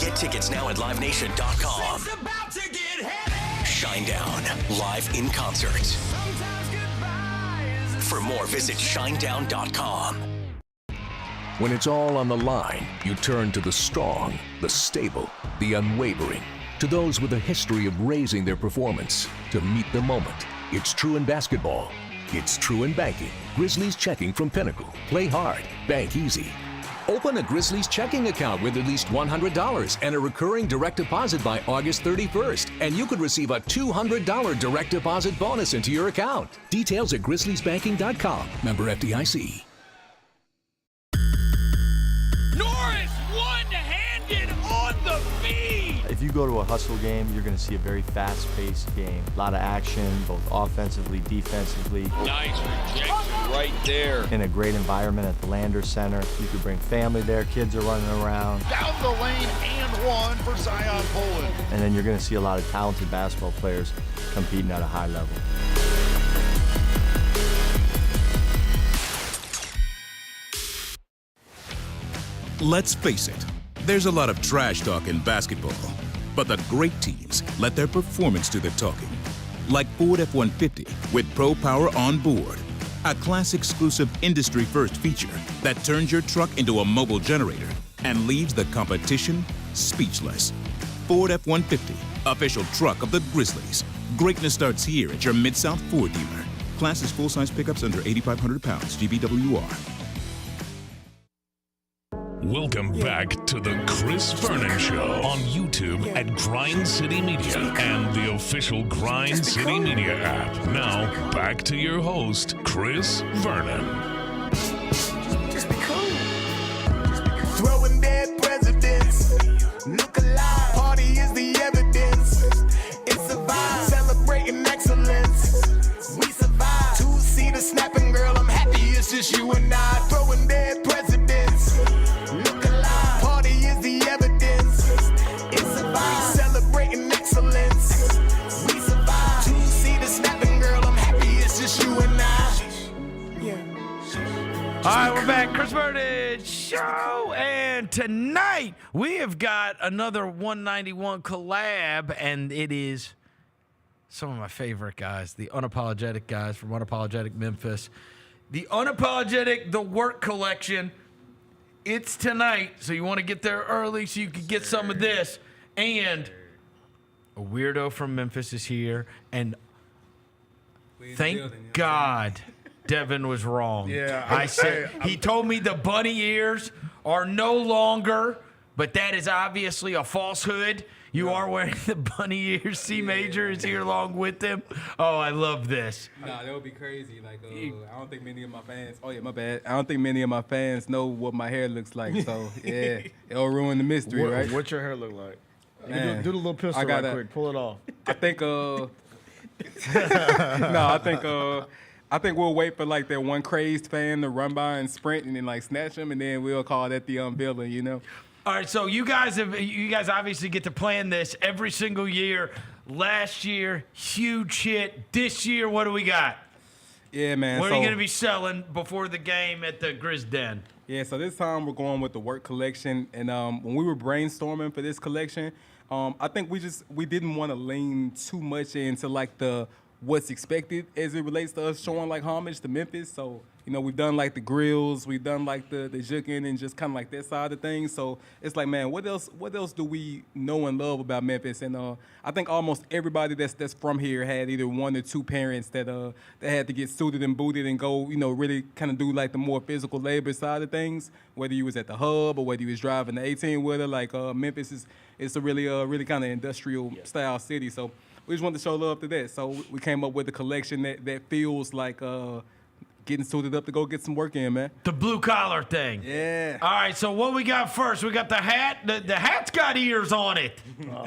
S: Get tickets now at livenation.com. Shinedown, live in concert. For more, visit shinedown.com.
I: When it's all on the line, you turn to the strong, the stable, the unwavering. To those with a history of raising their performance to meet the moment. It's true in basketball. It's true in banking. Grizzlies Checking from Pinnacle. Play hard. Bank easy. Open a Grizzlies checking account with at least $100 and a recurring direct deposit by August 31st. And you could receive a $200 direct deposit bonus into your account. Details at grizzliesbanking.com. Member FDIC.
A: Norris one-handed on the feed.
T: If you go to a hustle game, you're going to see a very fast-paced game. A lot of action, both offensively, defensively.
U: Nice rejection right there.
T: In a great environment at the Landers Center. You could bring family there, kids are running around.
V: Down the lane and one for Zion Poland.
T: And then you're going to see a lot of talented basketball players competing at a high level.
W: Let's face it, there's a lot of trash talk in basketball, but the great teams let their performance do the talking. Like Ford F-150 with Pro Power on board, a class-exclusive industry-first feature that turns your truck into a mobile generator and leaves the competition speechless. Ford F-150, official truck of the Grizzlies. Greatness starts here at your Mid-South Ford dealer. Class is full-size pickups under 8,500 pounds, GVWR.
K: Welcome back to the Chris Vernon Show on YouTube at Grind City Media and the official Grind City Media app. Now, back to your host, Chris Vernon.
X: Just be cool. Throwing dead presidents. Look alive. Party is the evidence. It's a vibe. Celebrating excellence. We survive. Two-seater snapping, girl. I'm happy it's just you and I. Throwing dead presidents. Look alive. Party is the evidence. It's a vibe. Celebrating excellence. We survive. Two-seater snapping, girl. I'm happy it's just you and I.
L: All right, we're back. Chris Vernon Show. And tonight we have got another 191 collab, and it is some of my favorite guys, the Unapologetic guys from Unapologetic Memphis. The Unapologetic, the work collection. It's tonight, so you want to get there early so you can get some of this. And a weirdo from Memphis is here, and thank God Devin was wrong.
M: Yeah,
L: I said he told me the bunny ears are no longer, but that is obviously a falsehood. You are wearing the bunny ears. C Major is here along with them. Oh, I love this.
Y: Nah, that would be crazy. Like, I don't think many of my fans. Oh yeah, my bad. I don't think many of my fans know what my hair looks like. So yeah, it'll ruin the mystery, right?
M: What's your hair look like?
Y: Man,
M: Do the little pistol right quick. Pull it off.
Y: I think. I think we'll wait for like that one crazed fan to run by and sprint and then like snatch him, and then we'll call that the unveiling. You know.
L: All right, so you guys obviously get to plan this every single year. Last year, huge hit. This year, what do we got?
Y: Yeah, man.
L: What are you going to be selling before the game at the Grizz Den?
Y: Yeah, so this time we're going with the work collection. And when we were brainstorming for this collection, I think we didn't want to lean too much into like the what's expected as it relates to us showing like homage to Memphis. So, you know, we've done like the grills, we've done like the juking and just kind of like that side of things. So it's like, man, what else do we know and love about Memphis? And I think almost everybody that's from here had either one or two parents that had to get suited and booted and go, you know, really kind of do like the more physical labor side of things, whether you was at the hub or whether you was driving the 18-wheeler. Like Memphis is a really kind of industrial style city. So we just wanted to show love to that. So we came up with a collection that feels like getting suited up to go get some work in, man.
L: The blue collar thing.
Y: Yeah.
L: All right, so what we got first? We got the hat. The hat's got ears on it.
M: Oh.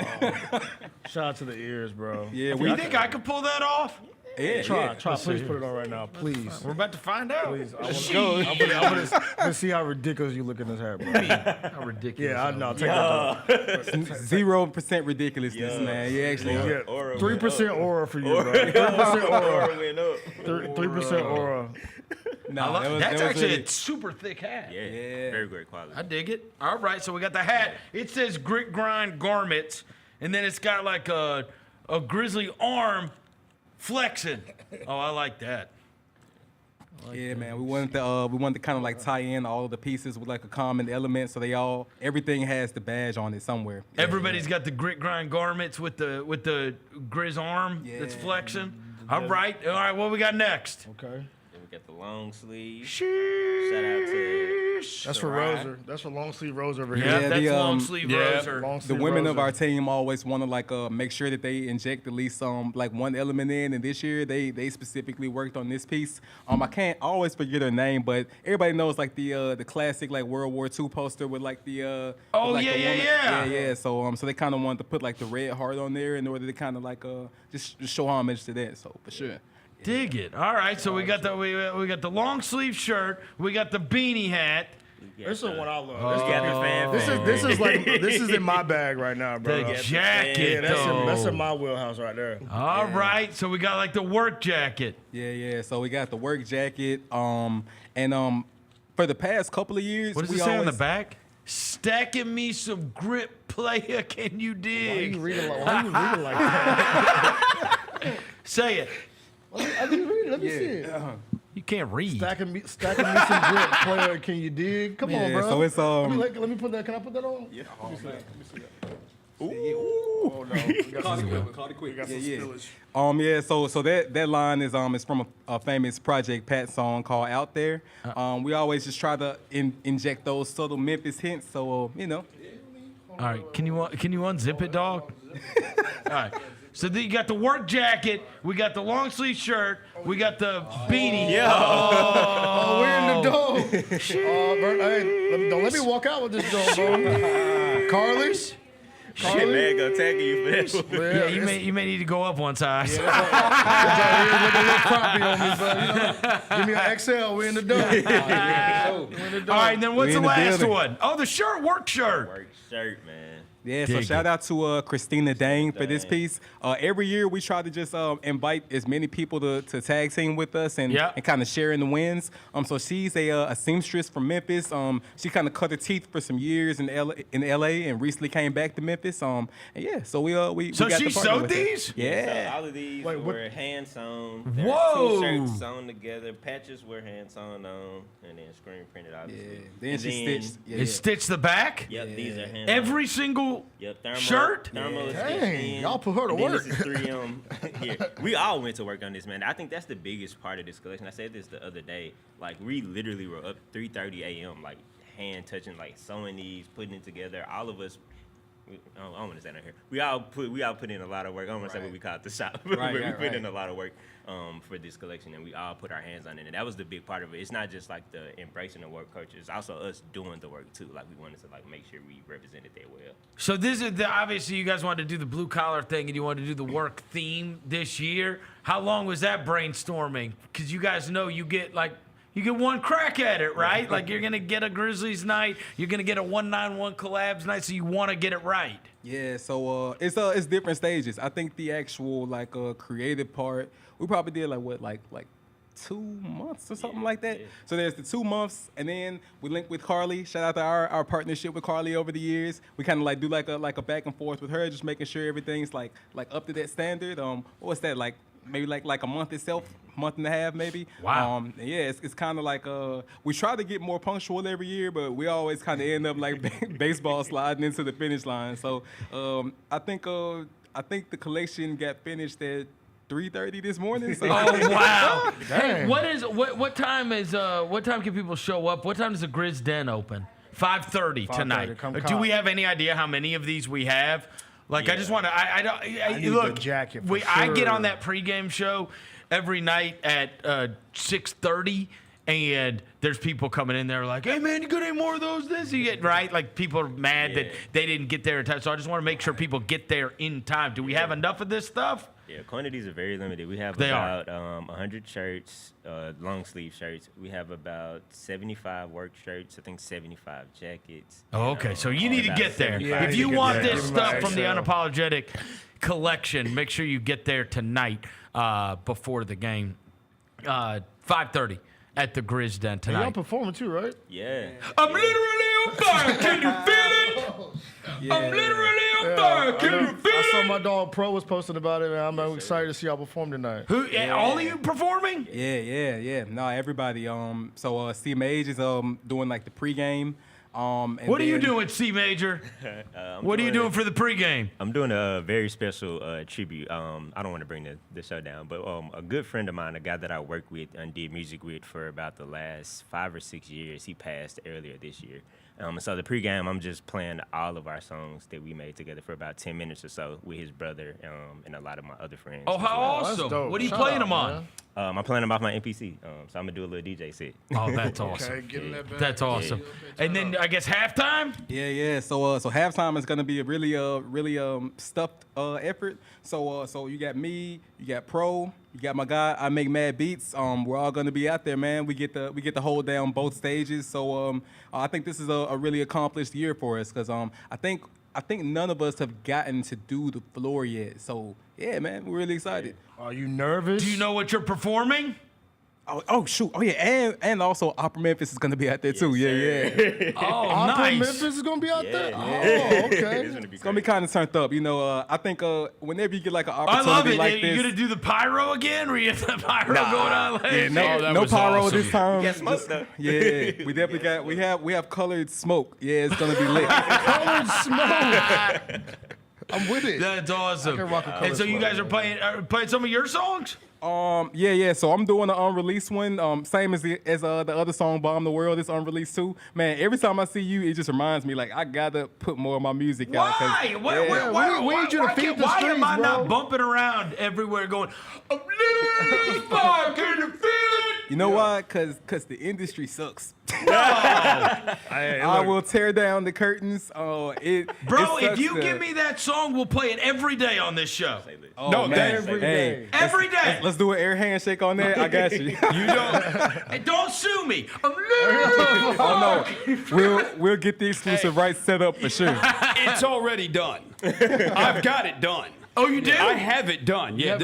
M: Shout out to the ears, bro.
Y: Yeah.
L: You think I could pull that off?
Y: Yeah.
M: Try. Please put it on right now, please.
L: We're about to find out.
M: Please. I want to see how ridiculous you look in this hat, bro.
L: How ridiculous.
M: Yeah, I know. Take that.
Y: 0% ridiculousness, man. You actually
M: 3% aura for you, bro. 3% aura. 3% aura.
Y: No,
L: that's actually
Y: really
L: a super thick hat.
Y: Yeah.
Z: Very great quality.
L: I dig it. All right, so we got the hat. It says Grit Grind Garments, and then it's got like a grizzly arm flexing. Oh, I like that.
Y: Man, we wanted to kind of like tie in all of the pieces with like a common element, so everything has the badge on it somewhere.
L: Everybody's got the Grit Grind Garments with the Grizz arm that's flexing. All right, what we got next?
M: Okay.
Z: Then we got the long sleeve. Shout out to
L: Sheesh.
M: That's for Roser. That's for long sleeve Roser over here.
L: Yeah, that's long sleeve Roser.
Y: The women of our team always want to like make sure that they inject at least like one element in. And this year they specifically worked on this piece. I can't always forget her name, but everybody knows like the classic like World War II poster with like the
L: oh
Y: with, like,
L: yeah,
Y: the woman.
L: yeah.
Y: Yeah. So they kind of wanted to put like the red heart on there in order to kind of like just show homage to that. So for sure.
L: Dig it. All right, so we got the long sleeve shirt, we got the beanie hat.
M: This is one I love.
L: Oh.
M: This is in my bag right now, bro.
L: The jacket,
M: that's in my wheelhouse right there.
L: All right, so we got like the work jacket.
Y: Yeah. So we got the work jacket. And for the past couple of years,
L: what does it say on the back? Stacking me some grip, player. Can you dig?
M: Why are you reading like that?
L: Say it.
M: I can read it. Let me see it.
L: You can't read.
M: Stacking me some grip, player. Can you dig? Come on, bro.
Y: So it's
M: Let me put that. Can I put that on?
Y: Yeah.
M: Let me see that.
Y: Oh
M: no.
Y: Caught it quick. Yeah. So that line is from a famous Project Pat song called "Out There." We always just try to inject those subtle Memphis hints. So you know.
L: All right. Can you unzip it, dog? All right. So you got the work jacket, we got the long sleeve shirt, we got the beanie.
M: Yeah. Oh, we're in the dome. Hey, don't let me walk out with this dome, bro. Carly?
B: Shit, man, gonna tag you for this.
L: Yeah, you may need to go up one size.
M: Yeah, looking a little crappy on me, but you know, give me an XL. We're in the dome.
L: All right, then what's the last one? Oh, the shirt, work shirt.
B: Work shirt, man.
Y: Yeah, so shout out to Christina Dane for this piece. Every year we try to just invite as many people to tag team with us and kind of share in the wins. So she's a seamstress from Memphis. She kind of cut her teeth for some years in LA and recently came back to Memphis. And yeah, so we
L: so
Y: got
L: she sewed these?
B: Yeah. So all of these were hand sewn.
L: Whoa!
B: T-shirts sewn together. Patches were hand sewn on, and then screen printed, obviously.
Y: Yeah. Then she stitched.
L: It stitched the back.
B: Yep, these are hand.
L: Every single shirt.
B: Thermal
M: Dang, y'all put her to work.
B: This is 3M. Here. We all went to work on this, man. I think that's the biggest part of this collection. I said this the other day. Like, we literally were up 3:30 a.m. like hand touching, like sewing these, putting it together. All of us. I don't want to say that here. We all put in a lot of work. I don't want to say what we call it the shop, but we put in a lot of work for this collection, and we all put our hands on it. And that was the big part of it. It's not just like the embracing the work culture. It's also us doing the work too. Like, we wanted to like make sure we represented that well.
L: So this is obviously you guys wanted to do the blue collar thing and you wanted to do the work theme this year. How long was that brainstorming? Because you guys know you get one crack at it, right? Like, you're gonna get a Grizzlies night, you're gonna get a 191 collabs night, so you want to get it right.
Y: Yeah, so it's different stages. I think the actual like creative part, we probably did like 2 months or something like that. So there's the 2 months, and then we linked with Carly. Shout out to our partnership with Carly over the years. We kind of like do like a back and forth with her, just making sure everything's like up to that standard. What's that like? Maybe like a month itself, month and a half maybe.
L: Wow.
Y: Yeah, it's kind of like we try to get more punctual every year, but we always kind of end up like baseball sliding into the finish line. So I think the collection got finished at 3:30 this morning. So.
L: Oh wow! Hey, what time can people show up? What time does the Grizz Den open? 5:30 tonight. Do we have any idea how many of these we have? Like, I just want to. I
M: need
L: look.
M: the jacket for
L: I
M: sure.
L: get on that pregame show every night at 6:30, and there's people coming in there like, "Hey man, you got any more of those?" This you get right. Like, people are mad that they didn't get there in time. So I just want to make sure people get there in time. Do we have enough of this stuff?
B: Yeah, quantities are very limited. We have about 100 shirts, long sleeve shirts. We have about 75 work shirts. I think 75 jackets.
L: Oh, okay, so you need to get there.
B: Yeah,
L: if you want this stuff from the Unapologetic collection, make sure you get there tonight before the game. 5:30 at the Grizz Den tonight.
M: Y'all performing too, right?
B: Yeah.
L: I'm literally on fire. Can you feel it? I'm literally on fire. Can you feel
M: I saw
L: it?
M: my dog Pro was posting about it, and I'm excited to see y'all perform tonight.
L: All of you performing?
Y: Yeah. No, everybody. So CMH is doing like the pregame. And
L: What are you
Y: then-
L: doing, C Major? What are you doing for the pregame?
B: I'm doing a very special tribute. I don't want to bring the show down, but a good friend of mine, a guy that I work with and did music with for about the last 5 or 6 years, he passed earlier this year. So the pregame, I'm just playing all of our songs that we made together for about 10 minutes or so with his brother and a lot of my other friends.
L: Oh, how awesome. What are you playing them on?
B: I'm playing them off my MPC, so I'm going to do a little DJ set.
L: Oh, that's awesome.
M: Okay, get in that bag.
L: That's awesome. And then I guess halftime?
Y: Yeah. So halftime is gonna be a really stuffed effort. So you got me, you got Pro, you got my guy. I make mad beats. We're all gonna be out there, man. We get to hold down both stages. So I think this is a really accomplished year for us because I think none of us have gotten to do the floor yet. So yeah, man, we're really excited.
M: Are you nervous?
L: Do you know what you're performing?
Y: Oh shoot! Oh yeah, and also Opera Memphis is gonna be out there too. Yeah.
L: Oh,
M: Opera
L: nice.
M: Memphis is gonna be out there.
Y: Yeah.
M: Oh, okay.
Y: It's gonna be kind of turned up. I think whenever you get like an
L: I
Y: opportunity
L: love it.
Y: like
L: You
Y: this,
L: gonna do the pyro again? Where you have the pyro going on? Like,
Y: yeah, no pyro
L: awesome.
Y: this time.
B: You got smoke though.
Y: Yeah, we definitely got. We have colored smoke. Yeah, it's gonna be lit.
M: Colored smoke. I'm with it.
L: That's awesome.
M: I can rock a
L: And so you
M: color
L: guys are playing some of your songs?
Y: Yeah. So I'm doing an unreleased one. Same as the other song, "Bomb the World." It's unreleased too. Man, every time I see you, it just reminds me like I gotta put more of my music out.
L: Why?
M: We need you to feed the
L: why am
M: streets,
L: I
M: bro.
L: not bumping around everywhere going, I'm literally fucking feeling?
Y: You know why? Cause the industry sucks.
L: Hey,
Y: I will tear down the curtains.
L: Bro,
Y: it
L: if
Y: sucks
L: you
Y: to-
L: give me that song, we'll play it every day on this show.
Y: Oh,
L: No,
Y: man.
M: every
Y: Hey,
M: day.
L: Every day.
Y: let's do an air handshake on that. I got you.
L: You don't. Hey, don't sue me. I'm literally.
Y: Oh no, we'll get the exclusive rights set up for sure.
G: It's already done. I've got it done.
L: Oh, you did?
G: I have it done. Yeah,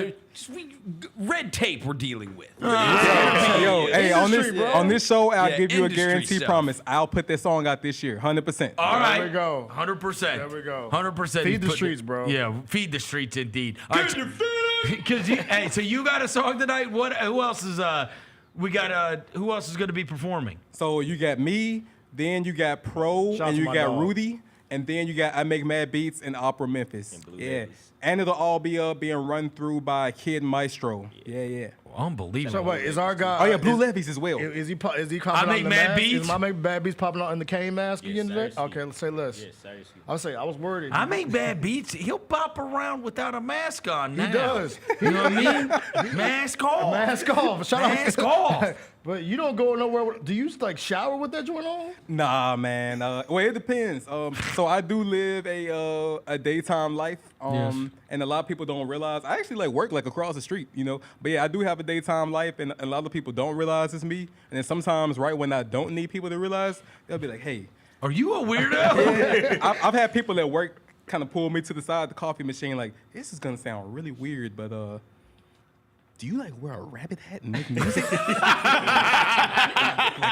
G: red tape we're dealing with.
Y: Yo, hey, on this show, I'll
G: Yeah,
Y: give you a
G: industry
Y: guaranteed
G: stuff.
Y: promise. I'll put that song out this year, 100%.
L: All right.
M: There we go.
L: 100%.
M: There we go.
L: 100%.
M: Feed the streets, bro.
L: Yeah, feed the streets indeed. All right, because hey, so you got a song tonight. Who else is we got who else is going to be performing?
Y: So you got me, then you got Pro,
M: Shout
Y: and
M: to
Y: you
M: my
Y: got
M: dog.
Y: Rudy, and then you got I Make Mad Beats and Opera Memphis.
B: Blue
Y: Yeah.
B: Ladies.
Y: And it'll all be being run through by Kid Maestro. Yeah.
L: Unbelievable.
M: So wait, is our guy?
Y: Oh yeah, Blue Levies as well.
M: Is he popping
L: I
M: out
L: Make
M: in the
L: Mad
M: mask?
L: Beats?
M: Is my Make Bad Beats popping out in the cane mask
B: Yes,
M: again today?
B: sir.
M: Okay, let's say less.
B: Yes, seriously.
M: I was saying, I was worried.
L: I Make Bad Beats. He'll bop around without a mask on now.
M: He does.
L: You know what I mean? Mask off.
M: Mask off. Shout
L: Mask
M: out.
L: off.
M: But you don't go nowhere. Do you like shower with that joint on?
Y: Nah, man. Well, it depends. So I do live a daytime life.
L: Yes.
Y: And a lot of people don't realize I actually like work like across the street, But yeah, I do have a daytime life, and a lot of people don't realize it's me. And then sometimes, right when I don't need people to realize, they'll be like, "Hey,
L: Are you a weirdo?
Y: Yeah. I've had people at work kind of pull me to the side of the coffee machine, like, this is gonna sound really weird, but do you like wear a rabbit hat and make music? Like,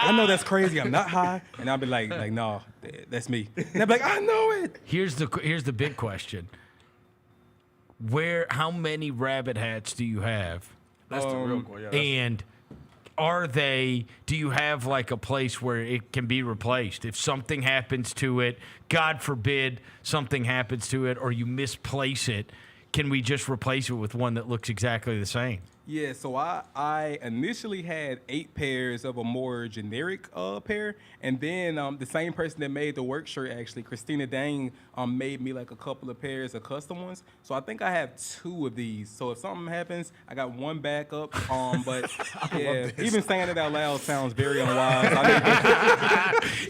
Y: I know that's crazy. I'm not high, and I'll be like, no, that's me. And they'll be like, I know it.
L: Here's the big question. How many rabbit hats do you have?
M: That's the real one. Yeah,
L: And do you have like a place where it can be replaced? If something happens to it, God forbid something happens to it, or you misplace it, can we just replace it with one that looks exactly the same?
Y: Yeah, so I initially had 8 pairs of a more generic pair, and then the same person that made the work shirt, actually, Christina Dang, made me like a couple of pairs of custom ones. So I think I have 2 of these. So if something happens, I got 1 backup. But yeah, even saying it out loud sounds very unwise.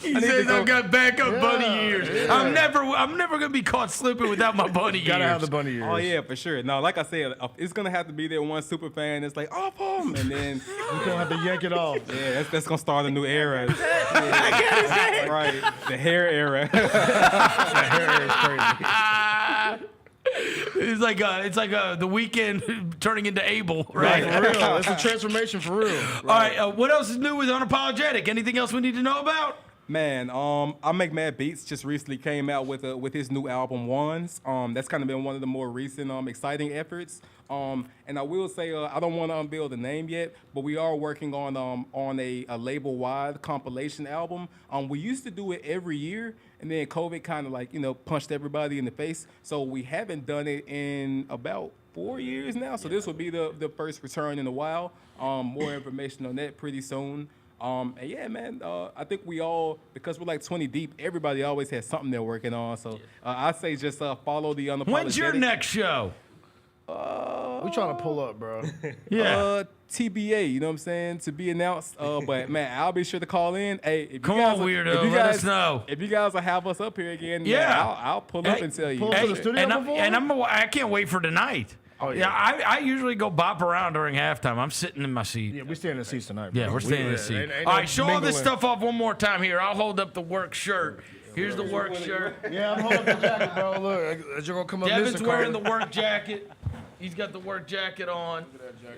L: He says I've got backup bunny ears. Yeah. I'm never gonna be caught slipping without my bunny ears.
M: Gotta have the bunny ears.
Y: Oh yeah, for sure. No, like I said, it's gonna have to be that one super fan that's like, oh, boom, and then
M: You're gonna have to yank it off.
Y: Yeah, that's gonna start a new era. Yeah. Right, the hair era. The hair era is crazy.
L: It's like the weekend turning into Abel,
M: Right,
L: right?
M: for real. It's a transformation for real.
L: All right, what else is new with Unapologetic? Anything else we need to know about?
Y: Man, I Make Mad Beats just recently came out with his new album Ones. That's kind of been one of the more recent exciting efforts. And I will say I don't want to unveil the name yet, but we are working on a label-wide compilation album. We used to do it every year, and then COVID kind of punched everybody in the face. So we haven't done it in about 4 years now. So this will be the first return in a while. More information on that pretty soon. And yeah, man, I think we all, because we're like 20 deep, everybody always has something they're working on. So I say just follow the Unapologetic.
L: When's your next show?
M: We trying to pull up, bro.
L: Yeah.
Y: TBA, you know what I'm saying, to be announced. But man, I'll be sure to call in. Hey, if
L: Come
Y: you guys
L: on, weirdo. Let us know.
Y: If you guys will have us up here again,
L: Yeah.
Y: man, I'll pull up and tell you.
M: Pull up to the studio before?
L: I can't wait for tonight.
M: Oh, yeah.
L: I usually go bop around during halftime. I'm sitting in my seat.
M: Yeah, we stay in the seats tonight, bro.
L: Yeah, we're staying in the seat. All right, show all this stuff off one more time here. I'll hold up the work shirt. Here's the work shirt.
M: Yeah, I'm holding up the jacket, bro. Look, you're going to come up
L: Devin's
M: missing,
L: wearing the
M: Carter.
L: work jacket. He's got the work jacket on.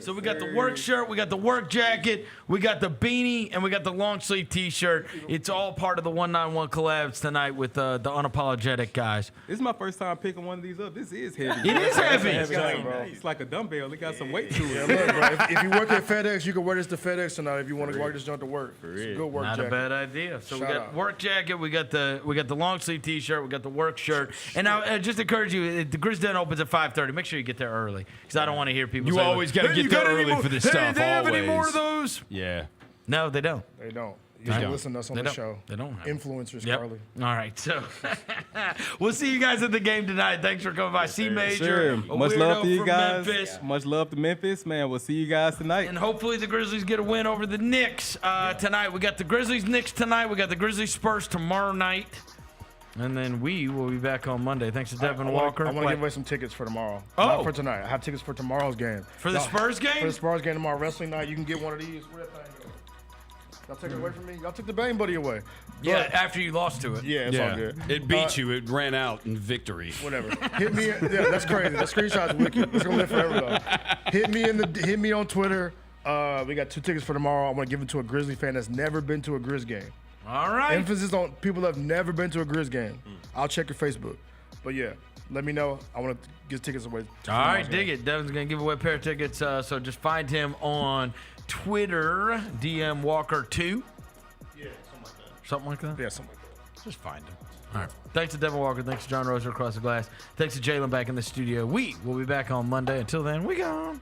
L: So we got the work shirt, we got the work jacket, we got the beanie, and we got the long sleeve T-shirt. It's all part of the 191 collabs tonight with the Unapologetic guys.
Y: This is my first time picking one of these up. This is heavy.
L: It is heavy.
Y: It's like a dumbbell. It got some weight to it.
M: Yeah, look, bro, if you work at FedEx, you can wear this to FedEx tonight if you want to wear this junk to work. It's a good work
L: Not
M: jacket.
L: a bad idea. So we
M: Shout
L: got
M: out.
L: work jacket, we got the long sleeve T-shirt, we got the work shirt, and I just encourage you. The Grizz Den opens at 5:30. Make sure you get there early because I don't want to hear people.
G: You
L: say,
G: always gotta
L: "Hey,
G: get
L: you
G: there
L: got any
G: early
L: more-
G: for this
L: hey,
G: stuff,
L: do they have any more
G: always."
L: of those?
G: Yeah.
L: No, they don't.
M: They don't. You
L: They
M: can
L: don't.
M: listen to us on
L: They
M: the
L: don't.
M: show.
L: They don't have
M: Influencers,
L: Yep.
M: Carly.
L: All right, so we'll see you guys at the game tonight. Thanks for coming by. C Major,
Y: Sure.
L: a
Y: Much
L: weirdo
Y: love to you
L: from
Y: guys.
L: Memphis.
Y: Much love to Memphis, man. We'll see you guys tonight.
L: And hopefully the Grizzlies get a win over the Knicks tonight. We got the Grizzlies Knicks tonight. We got the Grizzlies Spurs tomorrow night. And then we will be back on Monday. Thanks to Devin Walker.
M: I want to give away some tickets for tomorrow.
L: Oh.
M: Not for tonight. I have tickets for tomorrow's game.
L: For the Spurs game?
M: For the Spurs game tomorrow. Wrestling night. You can get one of these. Where that thing go? Y'all take it away from me? Y'all took the Bang Buddy away.
L: Yeah,
M: But-
L: after you lost to it.
M: Yeah, it's all good.
G: It beat you. It ran out in victory.
M: Whatever. Hit me. Yeah, that's crazy. That screenshot's wicked. It's gonna live forever though. Hit me on Twitter. We got 2 tickets for tomorrow. I want to give them to a Grizzly fan that's never been to a Grizz game.
L: All right.
M: Emphasis on people that have never been to a Grizz game. I'll check your Facebook. But yeah, let me know. I want to get tickets away.
L: All right, dig it. Devin's going to give away a pair of tickets. So just find him on Twitter, DM Walker2.
M: Yeah, something like that.
L: Something like that?
M: Yeah, something like that.
L: Just find him. All right. Thanks to Devin Walker. Thanks to John Roser across the glass. Thanks to Jalen back in the studio. We will be back on Monday. Until then, we gone.